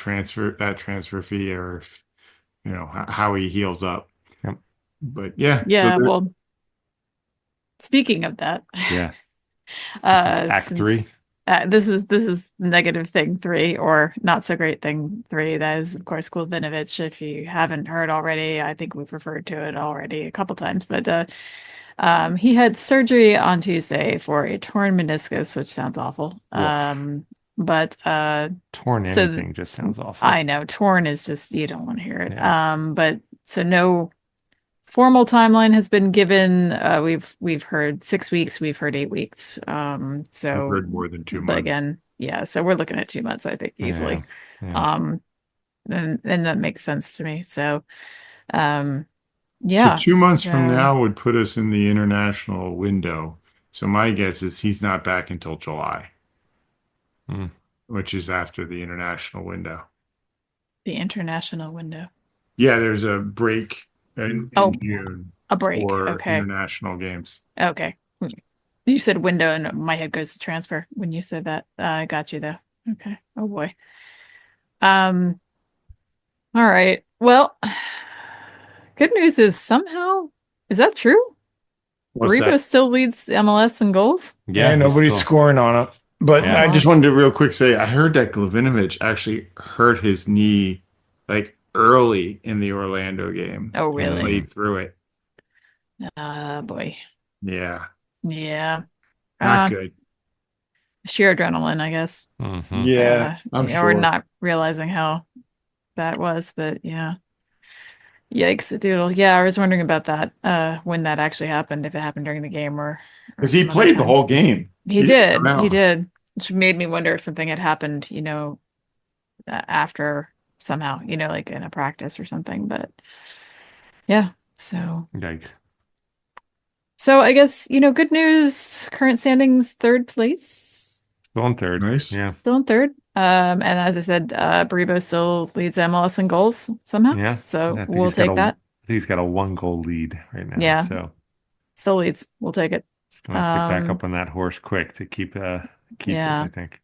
transfer fee, or if, how he heals up. yep, But yeah, so Yeah, well, speaking of that, yeah. This is Act Three. since this is negative thing three or not so great thing three, that is of course Glavinovich. If you haven't heard already, I think we've referred to it already a couple times, but he had surgery on Tuesday for a torn meniscus, which sounds awful. Ugh. But Torn so anything just sounds awful. I know torn is just you don't want to hear it. Yeah. But so no formal timeline has been given. We've heard 6 weeks, we've heard 8 weeks. I've So heard more than two but months. again, yeah, so we're looking at 2 months, I think, Yeah. easily. Yeah. Um, and that makes sense to me. So So yeah, 2 months from so now would put us in the international window. So my guess is he's not back until July, Hmm. which is after the international window. The international window. Yeah, there's a break in Oh, June a break. for Okay. international games. Okay. You said window, and my head goes to transfer when you said that. I got you though. Okay. Oh boy. Um. All right. Well, good news is somehow, is that true? What's Rebo that? still leads MLS in goals. Yeah, Yeah, he's nobody's still. scoring on it. But Oh Yeah. I wow. just wanted to real quick say I heard that Glavinovich actually hurt his knee like early in the Orlando game Oh and really? played through it. Boy. Yeah, Yeah. not Uh, good. sheer adrenaline, I guess. Hmm. Yeah, I'm Yeah, or sure. not realizing how bad it was, but yeah. Yikes, doodle. Yeah, I was wondering about that, when that actually happened, if it happened during the game or Because he some other played the time. whole game. He He didn't come did. He out. did. Which made me wonder if something had happened, after somehow, like in a practice or something. But yeah, so Yikes. I guess, good news, current standings, third place. Still in third. Nice. Yeah. Still in third. And as I said, Baribo still leads MLS in goals somehow. Yeah. So I think we'll take that. he's got a 1 goal lead right now. Yeah, So still leads. We'll take it. gonna have to get back up on that horse quick to keep it, Yeah. I think.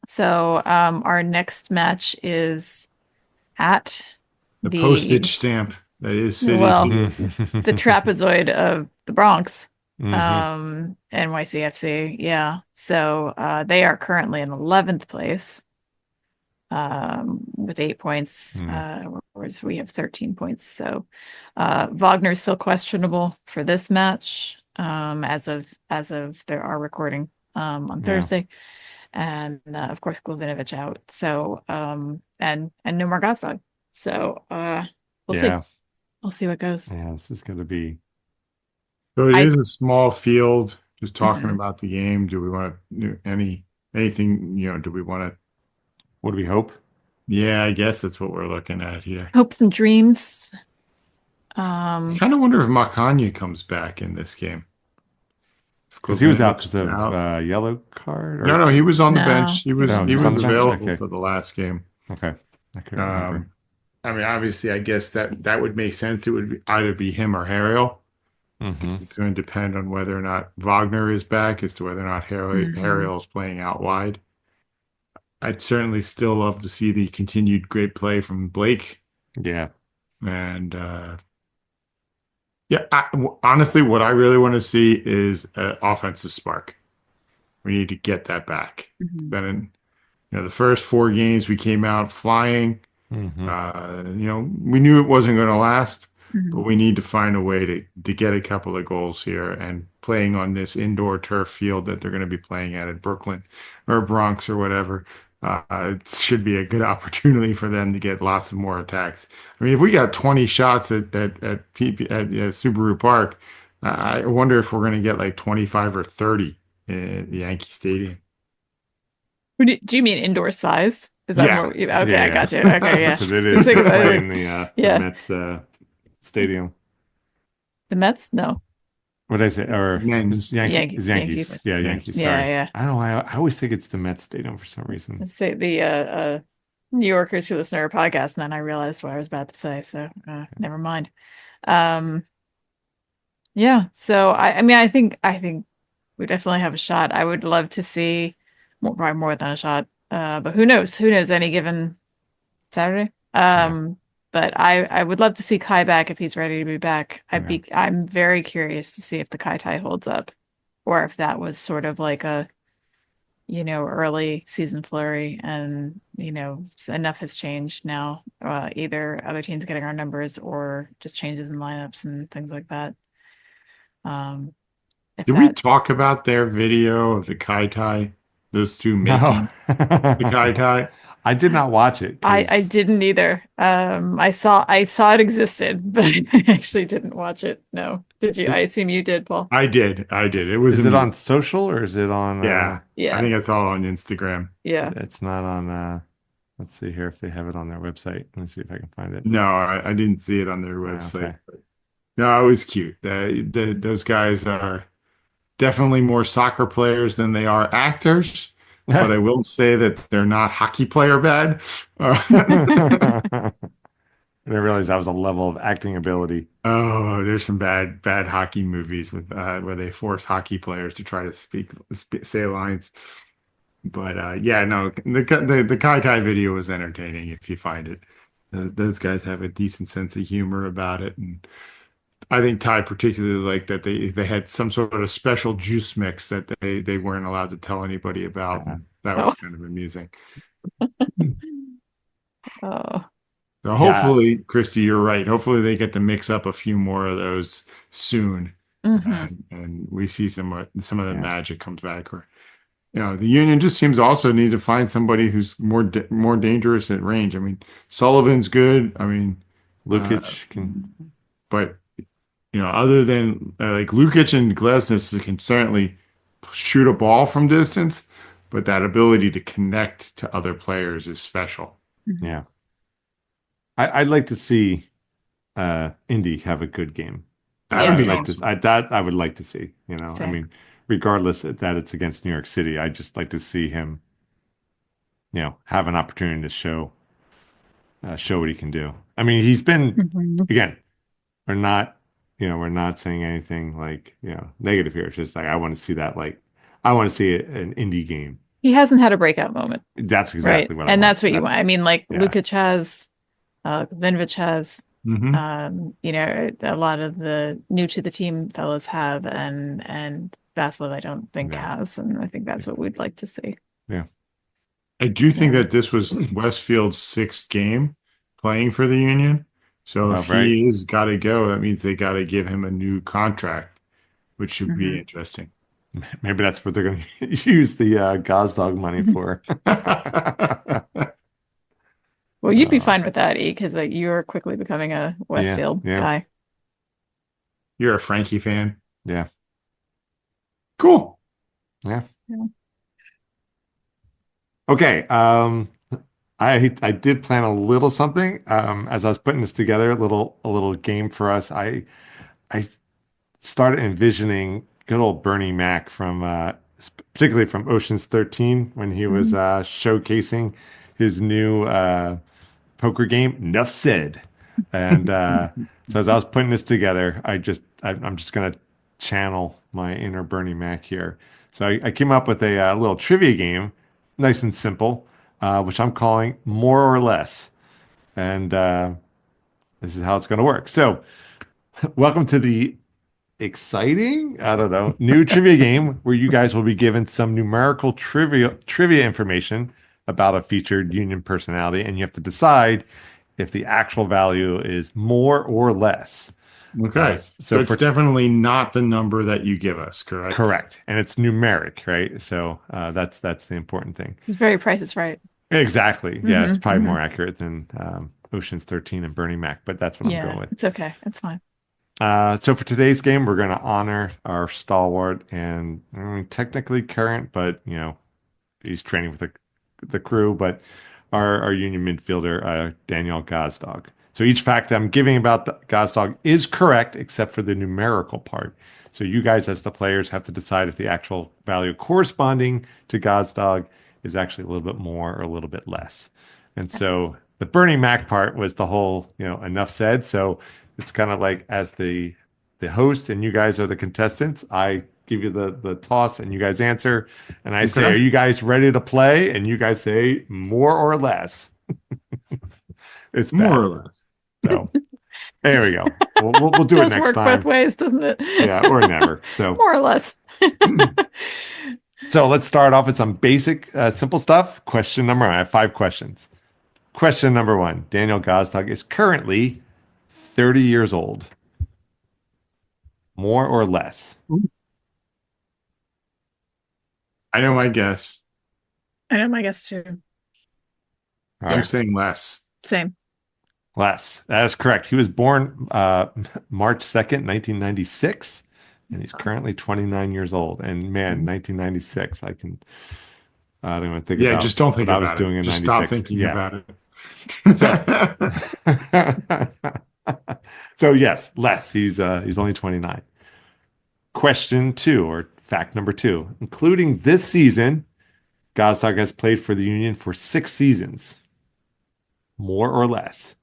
So our next match is at The the postage stamp that is City well, Field. the trapezoid of the Bronx, Hmm. NYCFC. Yeah. So they are currently in 11th place, with 8 points, Mm. whereas we have 13 points. So Wagner's still questionable for this match, as of our recording on Yeah. Thursday. And of course Glavinovich out. So and no more Gazdag. So we'll see. Yeah. We'll see what goes. Yeah. This is going to be. So it I is a small field. Just talking Mhm. about the game. Do we want to do anything? Do we want to? What do we hope? Yeah, I guess that's what we're looking at here. Hopes and dreams. I kind of wonder if Makanya comes back in this game. If Because he was out Glavinovich because is of out. yellow card. No, no, he was on the No, bench. He he was was on he he the was on was the bench. bench. available Okay. for the last game. Okay. I couldn't remember. I mean, obviously, I guess that would make sense. It would either be him or Harriel. Hmm. Because it's going to depend on whether or not Wagner is back, as to whether or not Mhm. Harriel is playing out wide. I'd certainly still love to see the continued great play from Blake. Yeah. And yeah, honestly, what I really want to see is an offensive spark. We need to get that back. Mhm. Then the first 4 games we came out flying. Hmm. We knew it wasn't going to last, but Mhm. we need to find a way to get a couple of goals here and playing on this indoor turf field that they're going to be playing at in Brooklyn or Bronx or whatever. It should be a good opportunity for them to get lots of more attacks. I mean, if we got 20 shots at Subaru Park, I wonder if we're going to get like 25 or 30 in the Yankee Stadium. Do you mean indoor sized? Is that Yeah. more? Okay, I Yeah. got you. Okay, yeah. Because it So is. think They're about it. playing the Yeah. Mets stadium. The Mets? No. What did I say? Or Men's. Yankees. Yankees. Yeah, Yankees. Yankees. Yeah, Sorry. yeah. I don't know. I always think it's the Mets stadium for some reason. Let's say the New Yorkers who listen to our podcast, and then I realized what I was about to say. So never mind. Um, yeah. So I mean, I think we definitely have a shot. I would love to see probably more than a shot. But who knows? Who knows? Any given Saturday. Yeah. But I would love to see Kai back if he's ready to be back. Yeah. I'm very curious to see if the Kai Tai holds up, or if that was sort of like a early season flurry, and enough has changed now. Either other teams getting our numbers or just changes in lineups and things like that. If Did we that talk about their video of the Kai Tai? Those two No. making the Kai Tai? I did not watch it I because didn't either. I saw it existed, but I actually didn't watch it. No. Did you? I assume you did, Paul. I did. I did. It was is it on amusing. social or is it on Yeah. I Yeah. think it's all on Instagram. Yeah. it's not on let's see here if they have it on their website. Let me see if I can find it. No, I didn't see it on their Oh, website. okay. No, it was cute. Those guys are definitely more soccer players than they are actors, but I will say that they're not hockey player bad. I didn't realize that was a level of acting ability. Oh, there's some bad hockey movies with where they force hockey players to try to say lines. But yeah, no, the Kai Kai video was entertaining if you find it. Those guys have a decent sense of humor about it, and I think Ty particularly liked that they had some sort of special juice mix that they weren't allowed to tell anybody about, Yeah. and that Oh, was kind of amusing. oh. So Yeah. hopefully, Christy, you're right. Hopefully they get to mix up a few more of those soon, Hmm. and we see some of the Yeah. magic comes back. Or the Union just seems to also need to find somebody who's more dangerous at range. I mean, Sullivan's good. I mean, uh, Lukic can. but other than like Lukic and Glesnes can certainly shoot a ball from distance, but that ability to connect to other players is special. Yeah. I'd like to see Indy have a good game. That Yeah, would be Like same, to awesome. that I would like to see, I same. mean, regardless that it's against New York City, I just like to see him, have an opportunity to show what he can do. I mean, he's been Hmm. again, we're not, we're not saying anything like, negative here. It's just like I want to see that I want to see an indie game. He hasn't had a breakout moment, That's right? exactly what I And want. that's what you want. I mean, like Yeah. Lukic has, Vinovich has, Hmm. a lot of the new to the team fellas have, and Vasilov I don't think Yeah. has, and I think that's what we'd like to see. Yeah. I do think So, that this was Westfield's sixth game playing for the Union. So Oh, if right. he is got to go, that means they got to give him a new contract, which should be mhm. interesting. Maybe that's what they're going to use the Gazdag money for. Well, you'd be Uh, fine with that, E, because you're quickly becoming a yeah, Westfield yeah, guy. You're a Frankie fan. yeah, Cool. yeah. Yeah. Okay. I did plan a little something. As I was putting this together, a little game for us. I started envisioning good old Bernie Mac from particularly from Ocean's 13 when he was Mhm. showcasing his new poker game. Enough said. And so as I was putting this together, I'm just gonna channel my inner Bernie Mac here. So I came up with a little trivia game, nice and simple, which I'm calling More or Less. And this is how it's going to work. So welcome to the exciting, I don't know, new trivia game where you guys will be given some numerical trivia information about a featured union personality, and you have to decide if the actual value is more or less. Okay. So So it's for definitely not the number that you give us, correct? correct, and it's numeric, right? So that's the important thing. He's very Price is Right. Exactly. Yeah, it's Hmm. probably Hmm. more accurate than Ocean's 13 and Bernie Mac, but that's what I'm going Yeah, with. it's okay. It's fine. So for today's game, we're going to honor our stalwart and technically current, but he's training with the crew, but our Union midfielder, Daniel Gazdag. So each fact I'm giving about the Gazdag is correct, except for the numerical part. So you guys, as the players, have to decide if the actual value corresponding to Gazdag is actually a little bit more or a little bit less. And so the Bernie Mac part was the whole, enough said. So it's kind of like as the host and you guys are the contestants. I give you the toss and you guys answer, and I say, "Are Okay. you guys ready to play?" And you guys say, "More or less." It's More bad. or less. So there we go. We'll do it Does next work both time. ways, doesn't it? Yeah, or never. So More or less. so let's start off with some basic, simple stuff. Question number one. I have 5 questions. Question number one. Daniel Gazdag is currently 30 years old. More or less? I know my guess. I know my guess too. All I'm right. saying less. Same. Less. That is correct. He was born March 2nd, 1996, and he's currently 29 years old. And man, 1996, I don't even think Yeah, about just don't what think I was about it. doing in Just stop 96. thinking Yeah. about it. So, so yes, less. He's only 29. Question two or fact number 2. Including this season, Gazdag has played for the Union for 6 seasons. More or less.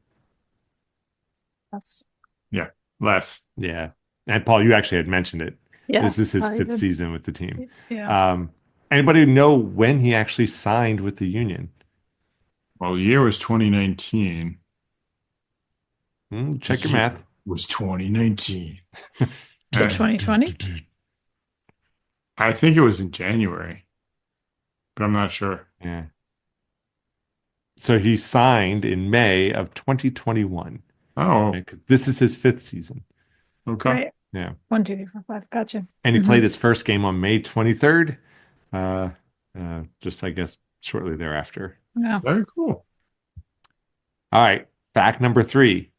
That's Yeah, less. Yeah. And Paul, you actually had mentioned it. yeah. This is his I 5th did. season with the team. Yeah. Anybody know when he actually signed with the Union? Well, the year was 2019. Check your Year math. was 2019. So 2020? I think it was in January, but I'm not sure. Yeah. So he signed in May of 2021. Oh, Right? 'Cause this is his 5th season. okay. Right. Yeah. 1, 2, 3, 4, 5. Gotcha. And he Mhm. played his first game on May 23rd. Just, I guess, shortly thereafter. Yeah. Very cool. All right. Fact number 3.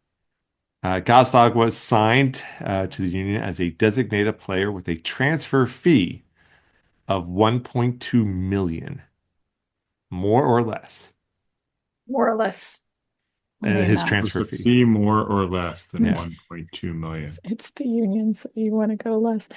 Gazdag was signed to the Union as a designated player with a transfer fee of 1.2 million. More or less. More or less. I And mean, his Was transfer the fee. fee more or less than Yeah. 1.2 million? it's the Union, so you want to go less.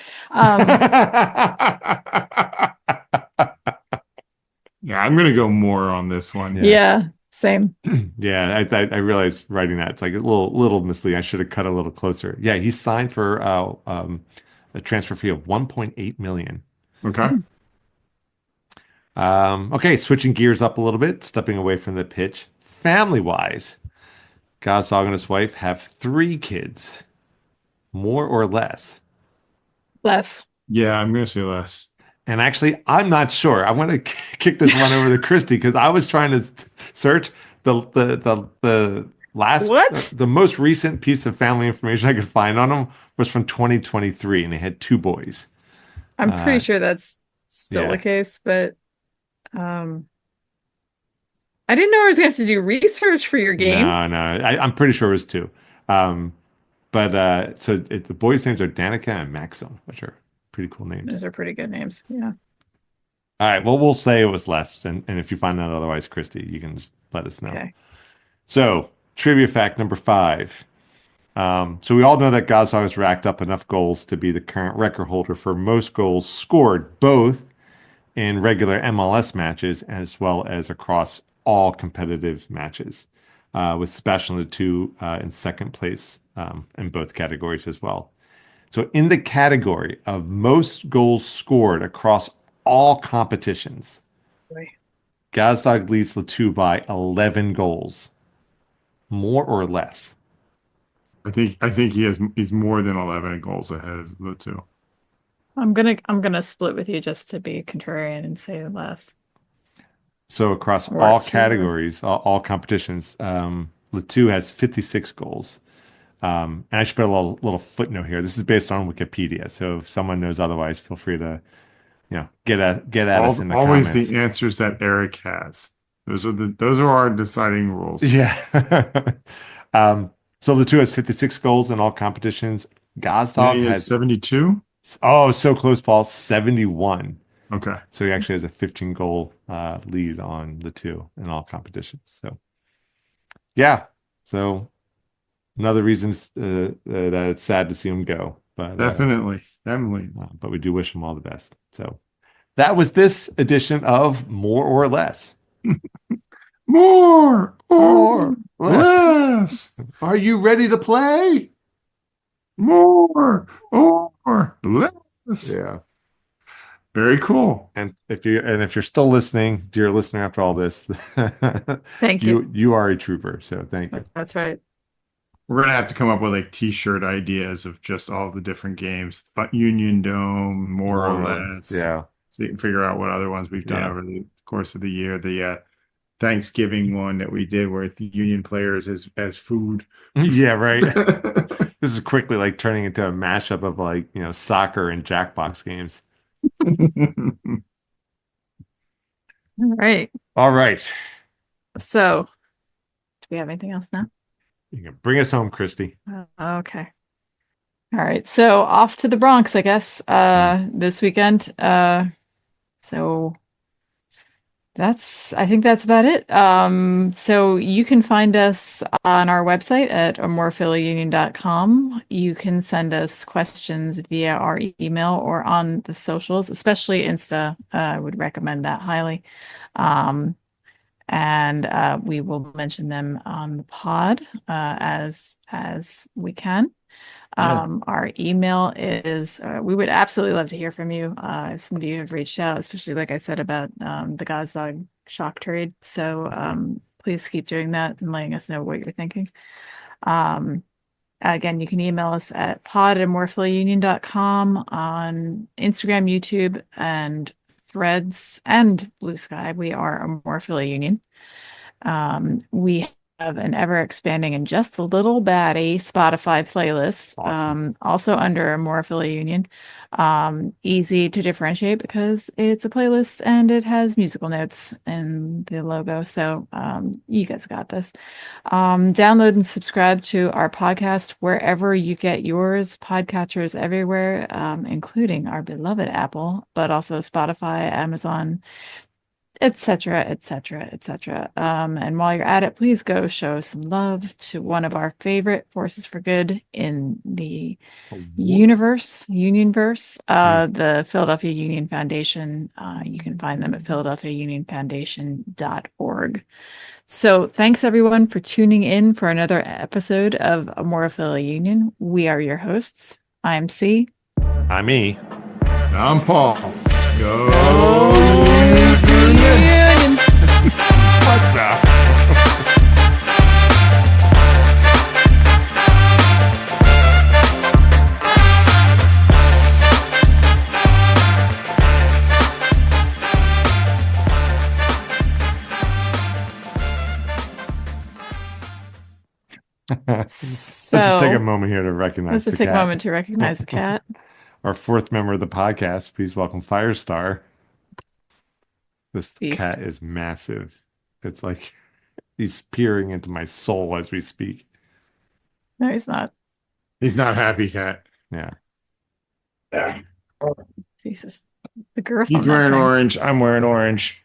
Yeah, I'm gonna go more on this one. Yeah, same. Yeah, I realized writing that it's like a little misleading. I should have cut a little closer. Yeah, he signed for a transfer fee of 1.8 million. Okay. Okay, switching gears up a little bit, stepping away from the pitch. Family-wise, Gazdag and his wife have 3 kids. More or less. Less. Yeah, I'm gonna say less. And actually, I'm not sure. I want to kick this one over to Christy because I was trying to search the last What? the most recent piece of family information I could find on them was from 2023, and they had 2 boys. I'm pretty sure that's still yeah. the case, but I didn't know I was going to have to do research for your game. No, I'm pretty sure it was 2. The boys' names are Danica and Maxim, which are pretty cool names. Those are pretty good names. Yeah. All right, well, we'll say it was less, and if you find out otherwise, Christy, you can just let us know. Okay. So, trivia fact number 5. So we all know that Gazdag has racked up enough goals to be the current record holder for most goals scored, both in regular MLS matches as well as across all competitive matches, with Sebastian Letou in second place in both categories as well. So in the category of most goals scored across all competitions, Boy. Gazdag leads Letou by 11 goals. More or less. I think he's more than 11 goals ahead of the 2. I'm gonna split with you just to be contrarian and say less. So across Or all fewer. categories, all competitions, Letou has 56 goals. And I should put a little footnote here. This is based on Wikipedia. So if someone knows otherwise, feel free to, get at us in the Always comments. the answers that Eric has. Those are our deciding rules. Yeah. So Letou has 56 goals in all competitions. Gazdag He has has 72. so close, Paul, 71. Okay. So he actually has a 15 goal lead on Letou in all competitions. So yeah. So another reason that it's sad to see him go. But Definitely. but we do wish him all the best. So that was this edition of More or Less. More Or less. Are you ready to play? More or less. Yeah. Very cool. And if you're still listening, dear listener, after all this, Thank you. You are a trooper. So thank you. That's right. We're gonna have to come up with like t-shirt ideas of just all the different games. But Union Dome, more or less. Yeah. So you can figure out what other ones we've done Yeah. over the course of the year. The Thanksgiving one that we did where the Union players as food. Yeah, right. This is quickly like turning into a mashup of like, soccer and Jackbox games. All right. All right. So, do we have anything else now? You can bring us home, Christy. Okay. All right. So off to the Bronx, I guess, this weekend. So I think that's about it. So you can find us on our website at amorephillyunion.com. You can send us questions via our email or on the socials, especially Insta. I would recommend that highly. Um, and we will mention them on the pod as we can. Yeah. Our email is, we would absolutely love to hear from you. If some of you have reached out, especially like I said about the Gazdag shock trade. So please keep doing that and letting us know what you're thinking. Um, again, you can email us at pod@amorephillyunion.com on Instagram, YouTube, and Threads and Bluesky. We are Amorephily Union. We have an ever expanding and just a little baddie Spotify playlist, Awesome. also under a more affiliate union. Easy to differentiate because it's a playlist and it has musical notes in the logo. So you guys got this. Download and subscribe to our podcast wherever you get yours, podcatchers everywhere, including our beloved Apple, but also Spotify, Amazon, etc., etc., etc. And while you're at it, please go show some love to one of our favorite forces for good in the unionverse, Yeah. the Philadelphia Union Foundation. You can find them at philadelphiaunionfoundation.org. So thanks everyone for tuning in for another episode of Amorephily Union. We are your hosts. I'm C. I'm me. I'm Paul. Go Union! Union. What the? Let's just take a So moment here to recognize let's the just take a cat. moment to recognize the cat. Our fourth member of the podcast. Please welcome Firestar. This Beast. cat is massive. It's like he's peering into my soul as we speak. No, he's not. He's not happy, cat. Yeah. Jesus. The girth He's on that wearing thing. orange. I'm wearing orange.